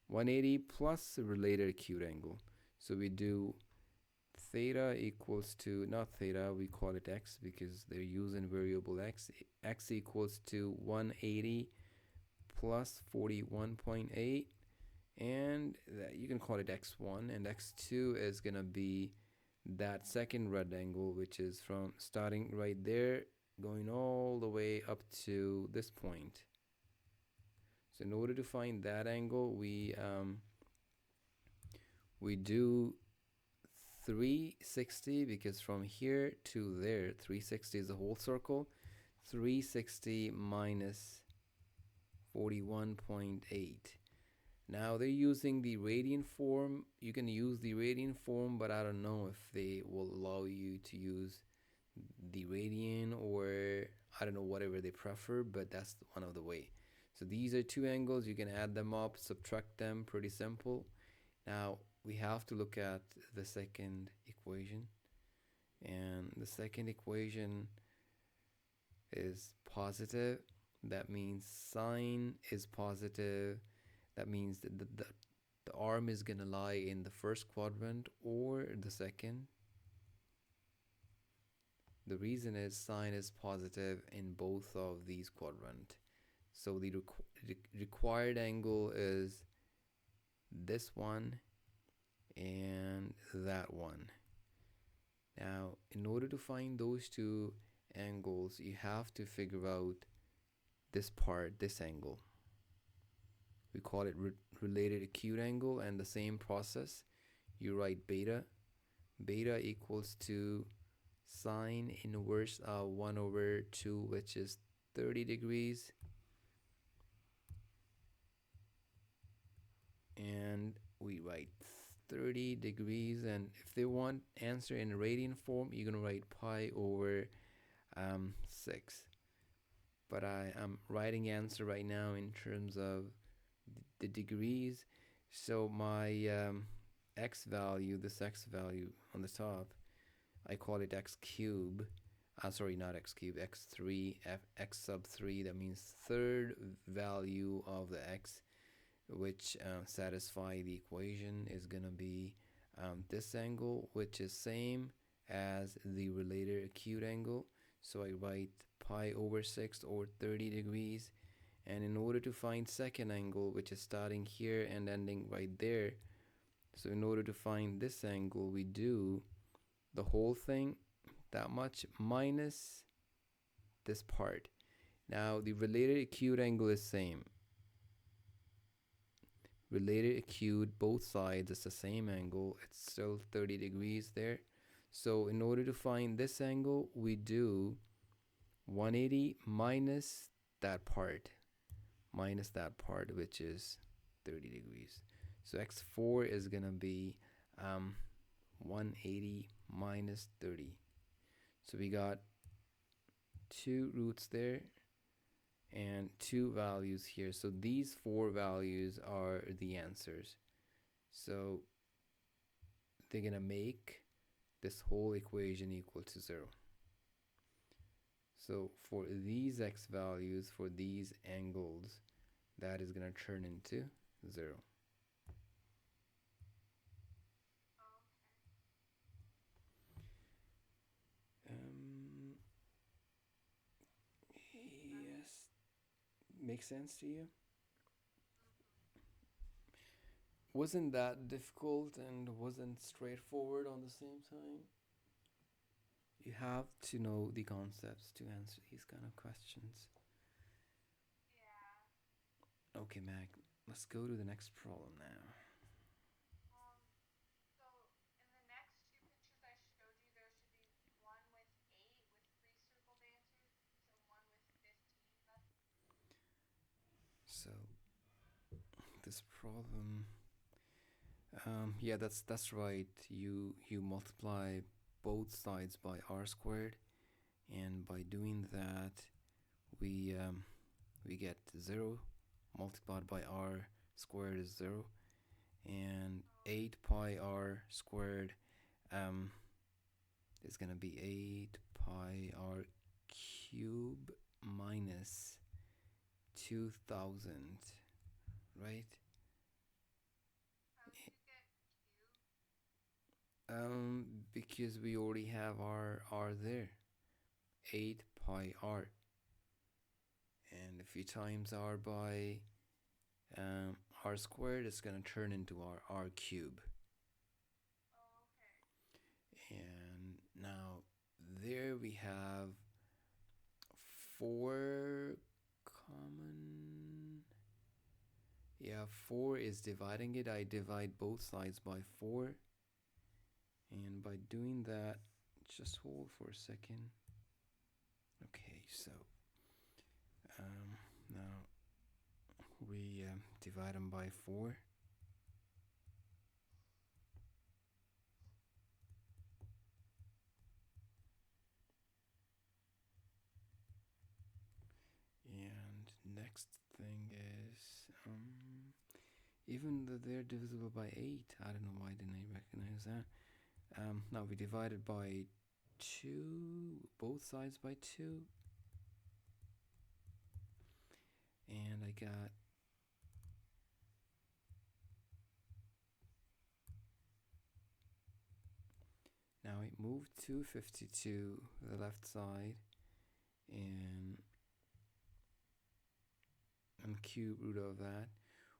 180 plus related acute angle. So we do theta equals to, not theta, we call it x because they're using variable x. X equals to 180 plus 41.8, and you can call it x1, and x2 is gonna be that second red angle, which is from starting right there going all the way up to this point. So in order to find that angle, we do 360, because from here to there, 360 is a whole circle. 360 minus 41.8. Now they're using the radian form. You can use the radian form, but I don't know if they will allow you to use the radian, or I don't know, whatever they prefer, but that's one of the way. So these are two angles. You can add them up, subtract them, pretty simple. Now we have to look at the second equation, and the second equation is positive That means sine is positive. That means that the arm is going to lie in the first quadrant or the second. The reason is sine is positive in both of these quadrants. So the required angle is this one and that one. Now, in order to find those two angles, you have to figure out this part, this angle. We call it related acute angle, and the same process. You write beta. Beta equals to sine inverse of 1 over 2, which is 30 degrees. And we write 30 degrees, and if they want answer in radian form, you're going to write pi over 6. But I am writing answer right now in terms of the degrees. So my x value, this x value on the top, I call it x cube. Sorry, not x cube, x3, x sub 3. That means third value of the x, which satisfy the equation, is gonna be this angle, which is same as the related acute angle. So I write pi over 6 or 30 degrees. And in order to find second angle, which is starting here and ending right there, so in order to find this angle, we do the whole thing, that much, minus this part. Now the related acute angle is same. Related acute, both sides, it's the same angle. It's still 30 degrees there. So in order to find this angle, we do 180 minus that part, which is 30 degrees. So x4 is gonna be 180 minus 30. So we got 2 roots there and 2 values here. So these 4 values are the answers. So they're gonna make this whole equation equal to 0. So for these x values, for these angles, that is gonna turn into 0. Yes, makes sense to you? Wasn't that difficult and wasn't straightforward on the same time? You have to know the concepts to answer these kind of questions. Yeah. Okay, Mac, let's go to the next problem now. So in the next two pictures I showed you, there should be one with 8 with 3 circled answers, and one with 15 left. So this problem, yeah, that's right. You multiply both sides by r squared, and by doing that, we get 0 multiplied by r squared is 0, and 8 pi r squared is gonna be 8 pi r cube minus 2000, right? How did you get cube? Because we already have our r there, 8 pi r, and if you times r by r squared, it's gonna turn into our r cube. Oh, okay. And now there we have 4 common. Yeah, 4 is dividing it. I divide both sides by 4, and by doing that, just hold for a second. Okay, so now we divide them by 4. And next thing is, even though they're divisible by 8, I don't know why didn't I recognize that. Now we divide it by 2, both sides by 2. got now I move 250 to the left side and cube root of that.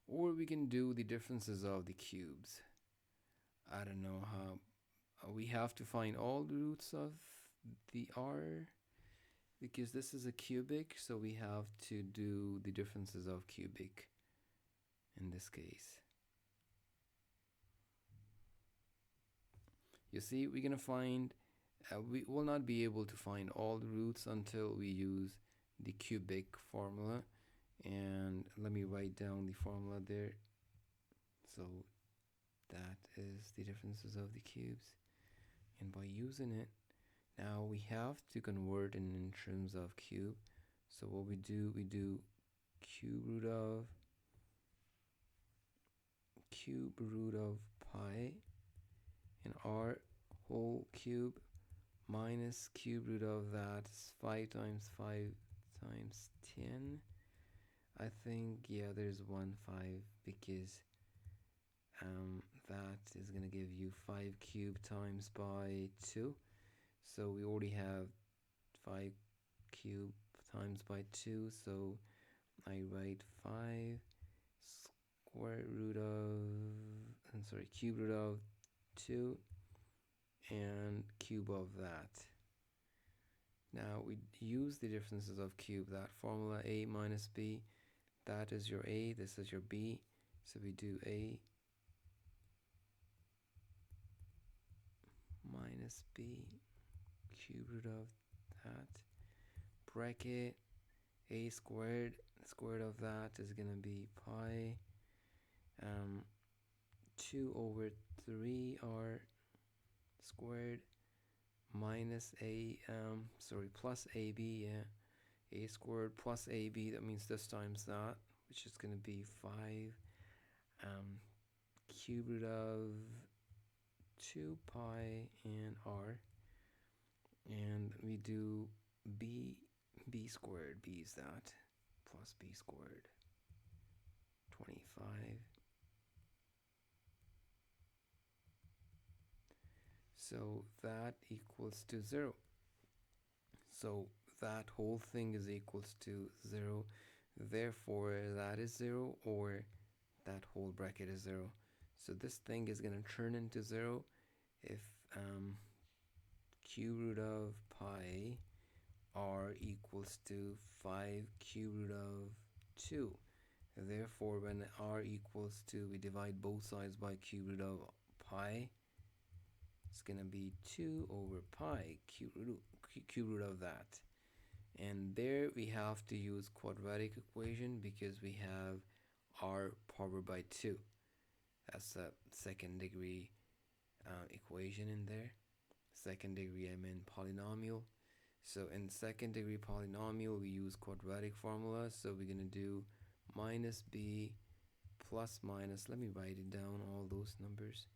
Or we can do the differences of the cubes. I don't know how. We have to find all the roots of the r because this is a cubic, so we have to do the differences of cubic in this case. You see, we're gonna find, we will not be able to find all the roots until we use the cubic formula. And let me write down the formula there. So that is the differences of the cubes. And by using it, now we have to convert it in terms of cube. So what we do cube root of pi and r whole cube minus cube root of that is 5 times 5 times 10. I think, yeah, there's 1 5 because that is gonna give you 5 cubed times by 2. So we already have 5 cubed times by 2, so I write 5 square root of, cube root of 2 and cube of that. Now we use the differences of cube, that formula a minus b, that is your a, this is your b, so we do a minus b cube root of that, bracket a squared, square root of that is gonna be pi 2 over 3 r squared minus plus ab, yeah, a squared plus ab, that means this times that, which is gonna be 5 cube root of 2 pi and r, and we do b squared, b is that, plus b squared 25. So that equals to 0. So that whole thing is equals to 0. Therefore, that is 0, or that whole bracket is 0. So this thing is going to turn into 0 if cube root of pi r equals to 5 cube root of 2. Therefore, when r equals to, we divide both sides by cube root of pi, it's gonna be 2 over pi cube root of that. And there we have to use quadratic equation because we have r powered by 2. That's a second degree equation in there. Second degree, I mean polynomial. So in second degree polynomial, we use quadratic formula. So we're gonna do minus b plus minus, let me write it down, all those numbers.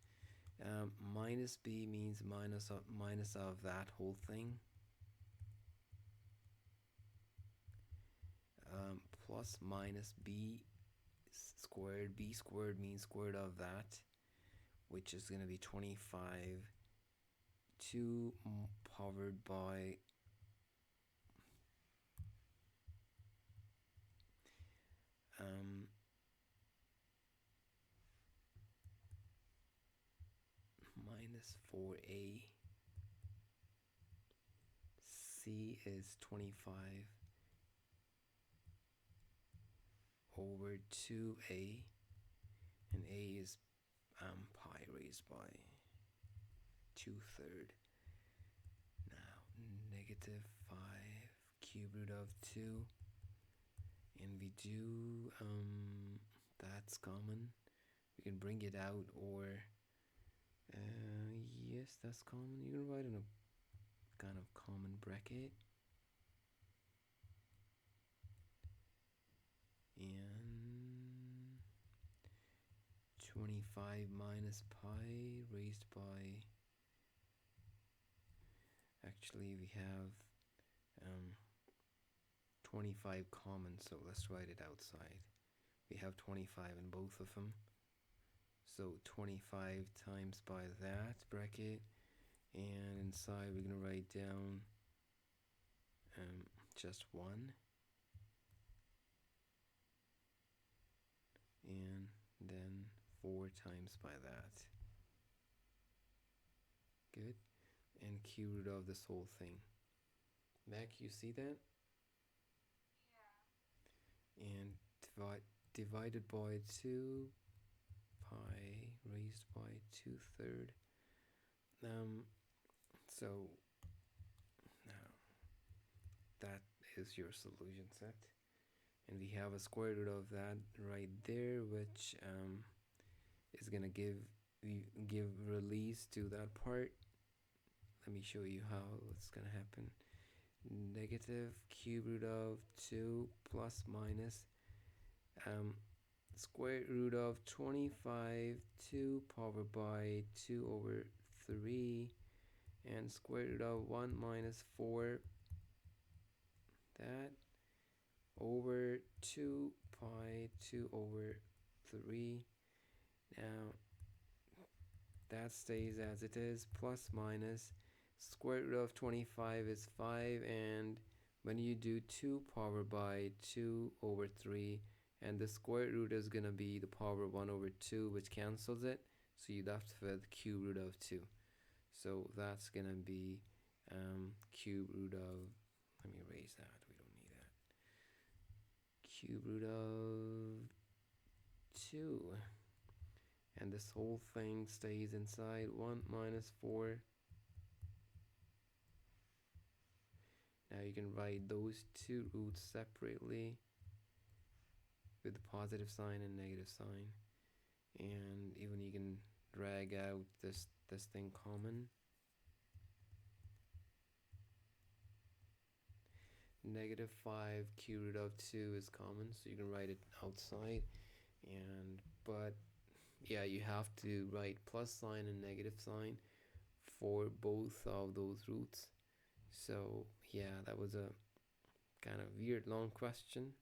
Minus b means minus of that whole thing. Plus minus b squared. B squared means square root of that, which is going to be 25 2 powered by minus 4a. C is 25 over 2a, and a is pi raised by 2/3. Now negative 5 cube root of 2, and we do that's common, we can bring it out, or yes, that's common. You can write in a kind of common bracket, and 25 minus pi raised by, actually we have 25 common, so let's write it outside. We have 25 in both of them. So 25 times by that bracket, and inside we're gonna write down just 1, and then 4 times by that. Good. And cube root of this whole thing. Mac, you see that? Yeah. And divided by 2 pi raised by 2/3. So now that is your solution set, and we have a square root of that right there, which is gonna give release to that part. Let me show you how it's gonna happen. Negative cube root of 2 plus minus square root of 25 2 power by 2 over 3, and square root of 1 minus 4 that over 2 pi 2 over 3. Now that stays as it is, plus minus square root of 25 is 5, and when you do 2 power by 2 over 3, and the square root is gonna be the power 1 over 2, which cancels it, so you're left with cube root of 2. So that's gonna be cube root of, let me erase that, we don't need that, cube root of 2, and this whole thing stays inside 1 minus 4. Now you can write those two roots separately with the positive sign and negative sign, and even you can drag out this thing common. Negative 5 cube root of 2 is common, so you can write it outside. And but yeah, you have to write plus sign and negative sign for both of those roots. So yeah, that was a kind of weird long question.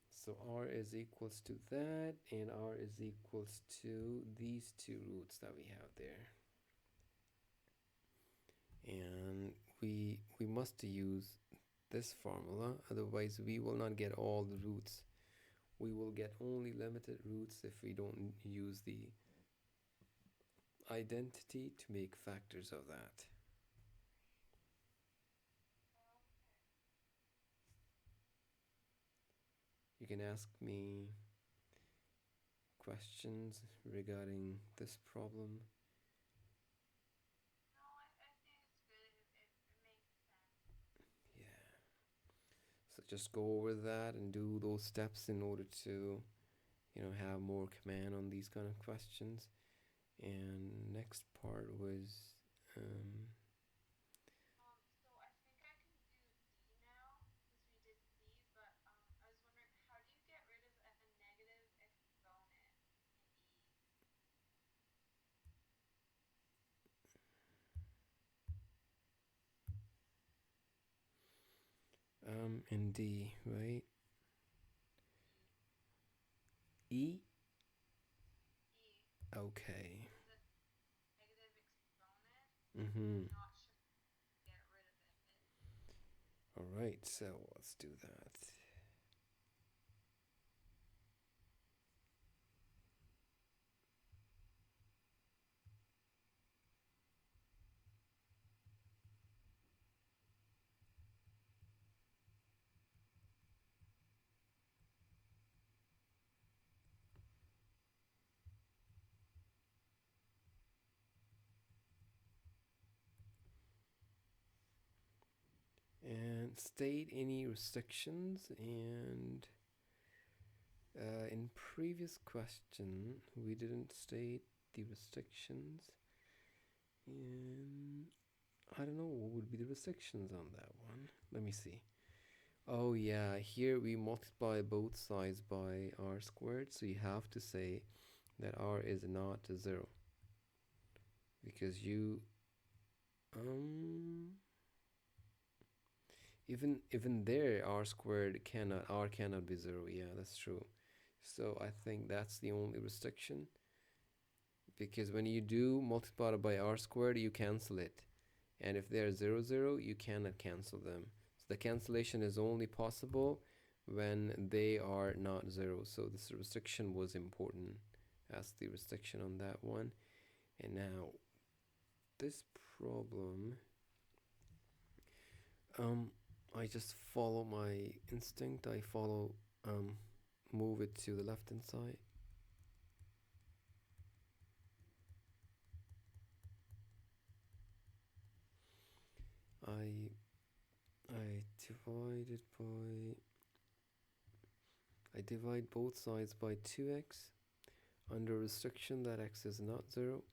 So r is equals to that, and r is equals to these two roots that we have there. And we must use this formula, otherwise we will not get all the roots. We will get only limited roots if we don't use the identity to make factors of that. You can ask me questions regarding this problem. No, I think it's good. It makes sense. Yeah. So just go over that and do those steps in order to, have more command on these kind of questions. And next part was So I think I can do D now because we did C, but I was wondering how do you get rid of a negative exponent in D, right? E. in E? E. Okay. Is it negative exponent? Mm-hmm. I'm not sure how to get rid of it. All right, so let's do that. And state any restrictions, and in previous question we didn't state the restrictions, and I don't know what would be the restrictions on that one. Let me see. Oh yeah, here we multiply both sides by r squared, so you have to say that r is not 0, because you Even there, r cannot be 0. Yeah, that's true. So I think that's the only restriction, because when you do multiply it by r squared, you cancel it, and if they're 0 0, you cannot cancel them. So the cancellation is only possible when they are not 0. So this restriction was important. That's the restriction on that one. And now this problem, um I just follow my instinct. I follow, um move it to the left hand side. I I divide it by I divide both sides by 2x under restriction that x is not 0.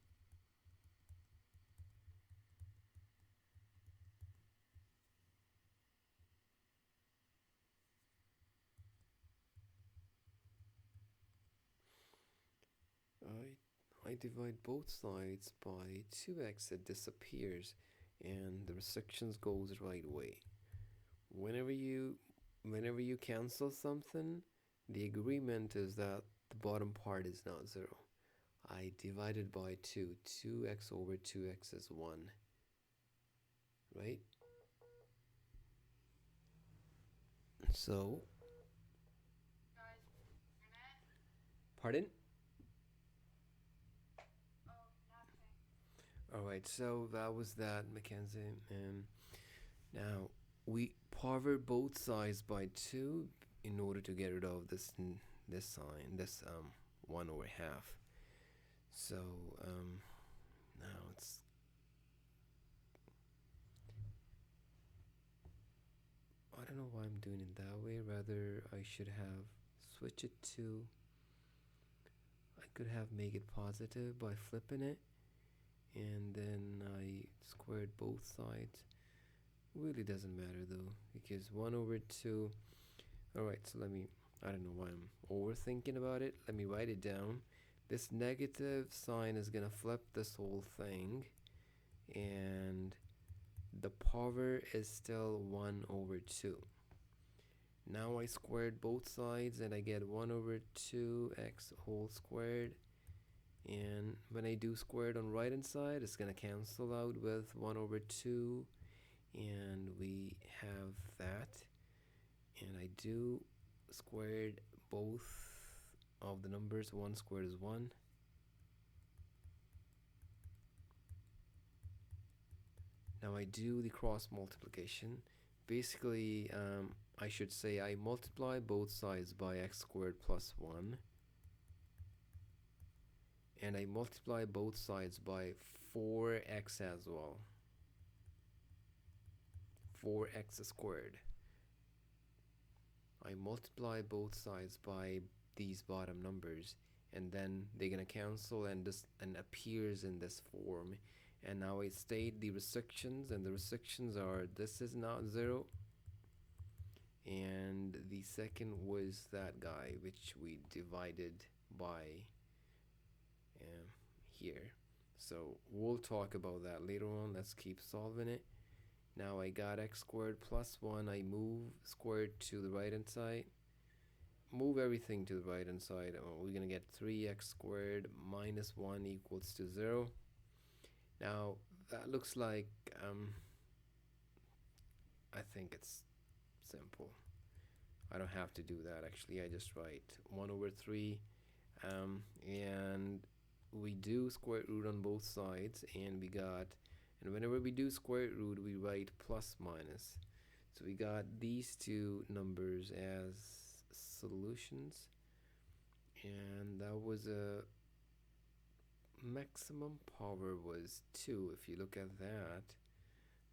I divide both sides by 2x, it disappears, and the restrictions goes right away. Whenever you whenever you cancel something, the agreement is that the bottom part is not 0. I divided by 2. 2x over 2x is 1, right? So, Guys, internet? pardon? Oh, nothing. Alright, so that was that, Mackenzie. And now we power both sides by 2 in order to get rid of this sign, this 1 over half. So now it's, I don't know why I'm doing it that way. Rather, I should have switch it to, I could have make it positive by flipping it, and then I squared both sides. Really doesn't matter though, because 1 over 2. Alright, so I don't know why I'm overthinking about it. Let me write it down. This negative sign is gonna flip this whole thing, and the power is still 1 over 2. Now I squared both sides and I get 1 over 2x whole squared. And when I do squared on right hand side, it's gonna cancel out with 1 over 2, and we have that. And I do squared both of the numbers. 1 squared is 1. Now I do the cross multiplication. Basically, I should say I multiply both sides by x squared plus 1, and I multiply both sides by 4x as well. 4x squared. I multiply both sides by these bottom numbers, and then they're gonna cancel and this and appears in this form. And now I state the restrictions, and the restrictions are this is not 0, and the second was that guy which we divided by here. So we'll talk about that later on. Let's keep solving it. Now I got x squared plus 1. I move squared to the right hand side. Move everything to the right hand side. We're going to get 3x squared minus 1 equals to 0. Now that looks like, I think it's simple. I don't have to do that actually. I just write 1 over 3, and we do square root on both sides, and whenever we do square root, we write plus minus. So we got these two numbers as solutions, and that was a maximum power was 2. If you look at that,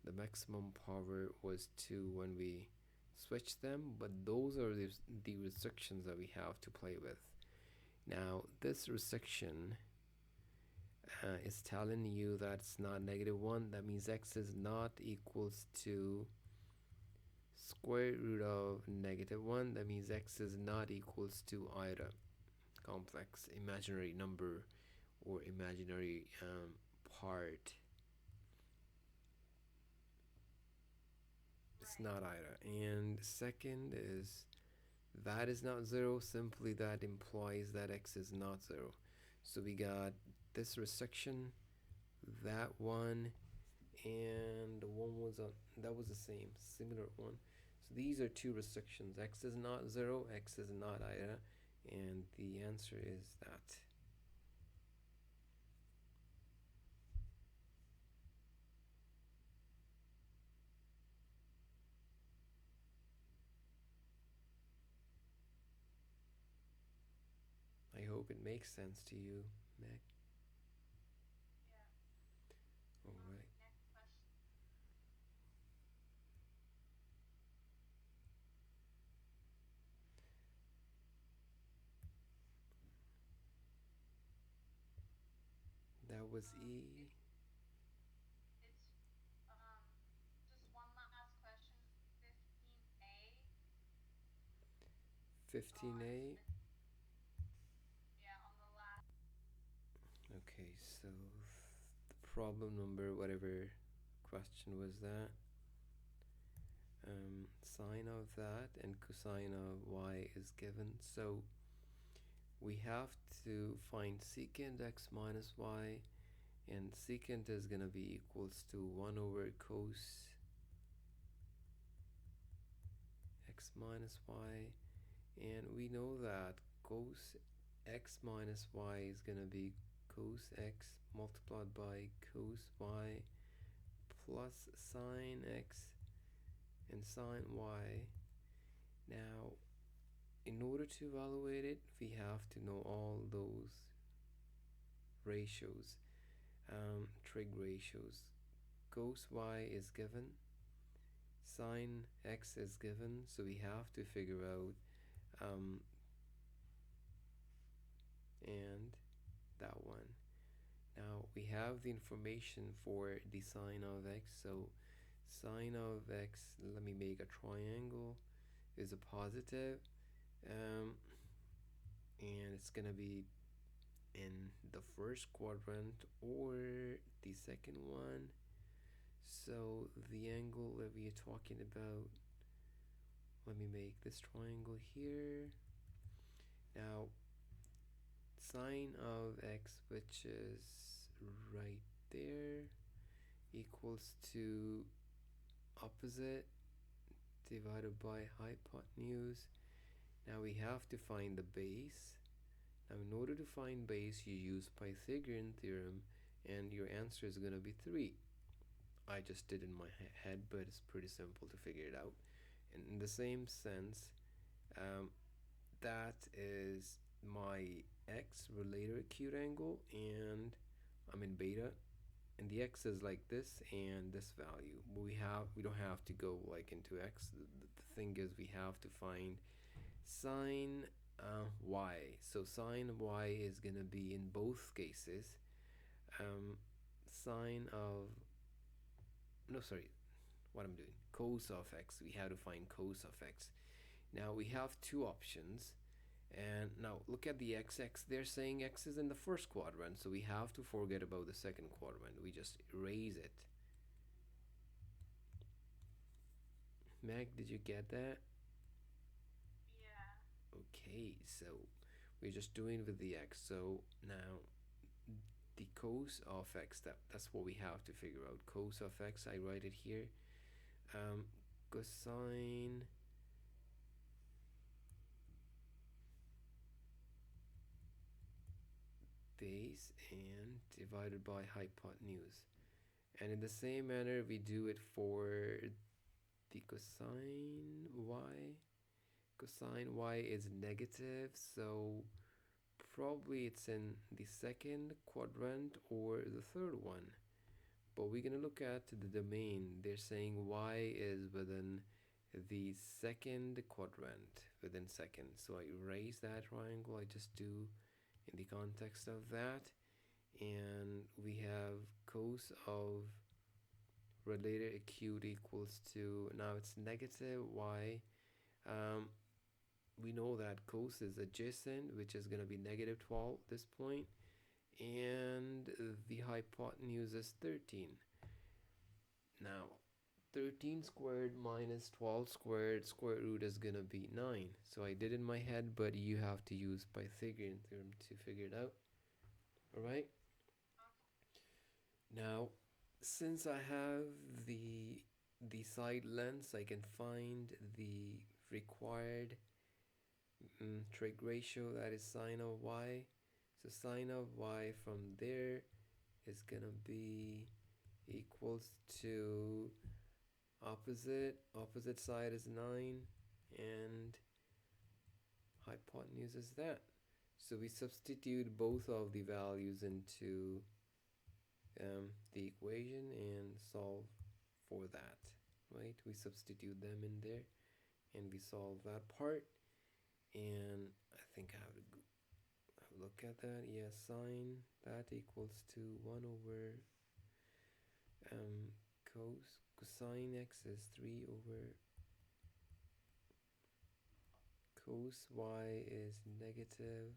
the maximum power was 2 when we switch them, but those are the restrictions that we have to play with. Now this restriction is telling you that it's not -1. That means x is not equals to square root of -1. That means x is not equals to either complex imaginary number or imaginary part. it's Right. not either. And second is that is not 0, simply that implies that x is not 0. So we got this restriction, that one, and one was a that was the same, similar one. So these are two restrictions. X is not 0, x is not either, and the answer is that. I hope it makes sense to you, Mac. Yeah. All All right. right. Next question. That was It E. it's just one last question. 15A. Oh, I'm 15A. yeah, on the last. Okay, so the problem number, whatever question was that, sine of that and cosine of y is given. So we have to find secant x minus y, and secant is going to be equals to 1 over cos x minus y, and we know that cos x minus y is going to be cos x multiplied by cos y plus sine x and sine y. Now, in order to evaluate it, we have to know all those ratios, trig ratios. Cos y is given, sine x is given, so we have to figure out and that one. Now we have the information for the sine of x, so sine of x, let me make a triangle, is a positive, um, and it's gonna be in the first quadrant or the second one. So the angle that we are talking about, let me make this triangle here. Now sine of x, which is right there, equals to opposite divided by hypotenuse. Now we have to find the base. Now in order to find base, you use Pythagorean theorem, and your answer is going to be 3. I just did in my head, but it's pretty simple to figure it out. And in the same sense, um, that is my x related acute angle, and I'm in beta, and the x is like this and this value. We don't have to go like into x. The thing is we have to find sine y. So sine y is gonna be in both cases um, sine of, no, sorry, what I'm doing, cos of x. We have to find cos of x. Now we have two options. And now look at the x. They're saying x is in the first quadrant, so we have to forget about the second quadrant. We just erase it. Meg, did you get that? Yeah. Okay, so we're just doing with the x. So now the cos of x, that's what we have to figure out. Cos of x, I write it here. Um, Cosine base and divided by hypotenuse. And in the same manner, we do it for the cosine y. Cosine y is negative, so probably it's in the second quadrant or the third one. But we're gonna look at the domain. They're saying y is within the second quadrant, within second. So I erase that triangle. I just do in the context of that. And we have cos of related acute equals to, now it's negative y. Um, we know that cos is adjacent, which is going to be negative 12 at this point, and the hypotenuse is 13. Now 13 squared minus 12 squared, square root is gonna be 9. So I did in my head, but you have to use Pythagorean theorem to figure it out. Alright? Okay. Now, since I have the the side lengths, I can find the required trig ratio, that is sine of y. So sine of y from there is gonna be equals to opposite side is 9 and hypotenuse is that. So we substitute both of the values into the equation and solve for that, right? We substitute them in there and we solve that part. And I think I have to have a look at that. Yeah, sine that equals to 1 over cosine x is 3 over cos y is negative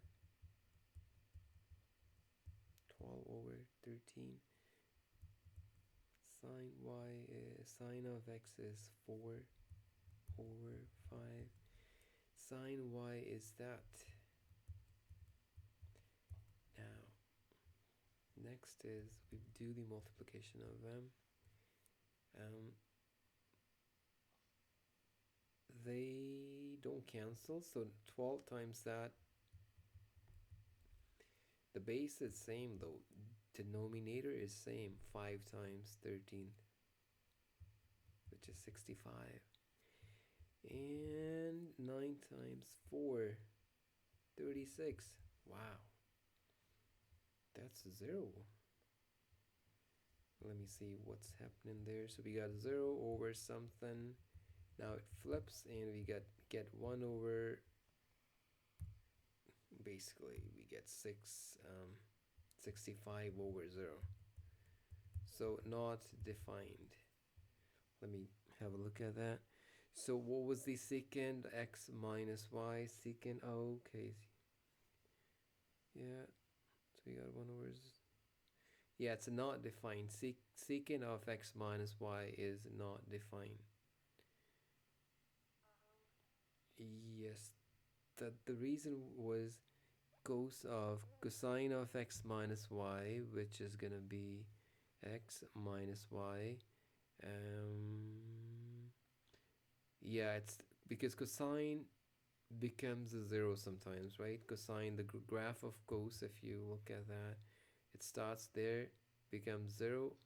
12 over 13. Sine of x is 4 over 5. Sine y is that. Now, next is we do the multiplication of them. They don't cancel, so 12 times that. The base is same though. Denominator is same. 5 times 13, which is 65. And 9 times 4, 36. Wow. That's 0. Let me see what's happening there. So we got 0 over something. Now it flips and we get 1 over, basically we get 65 over 0. So not defined. Let me have a look at that. So what was the secant x minus y? Secant, okay. Yeah, so we got 1 over, yeah, it's not defined. Secant of x minus y is not defined. Yes, the reason was cosine of x minus y, which is gonna be x minus y. Yeah, it's because cosine becomes a 0 sometimes, right? Cosine, the graph of cos, if you look at that, it starts there, becomes 0,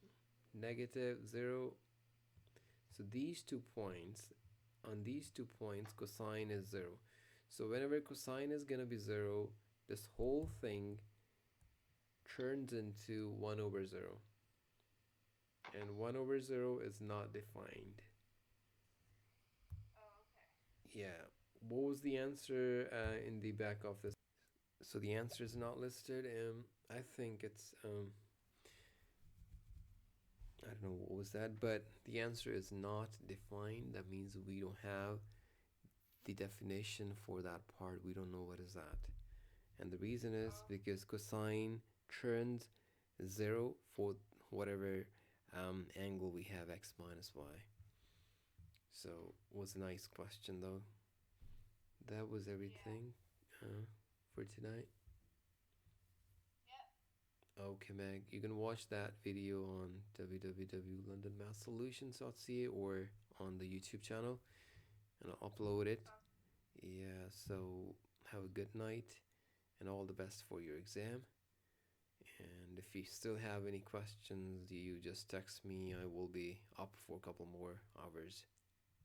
negative 0. So these 2 points, on these 2 points, cosine is 0. So whenever cosine is gonna be 0, this whole thing turns into 1 over 0. And 1 over 0 is not defined. Oh, okay. Yeah. What was the answer in the back of this? So the answer is not listed. I think it's I don't know what was that, but the answer is not defined. That means we don't have the definition for that part. We don't know what is that. And the reason is Oh, because cosine turns 0 for whatever angle we have, x minus y. So was a nice question though. That was yeah. everything for tonight. Yep. Okay, Meg, you can watch that video on www.londonmathsolutions.ca or on the YouTube channel, and I'll upload it. Okay. Yeah, so have a good night and all the best for your exam. And if you still have any questions, you just text me. I will be up for a couple more hours.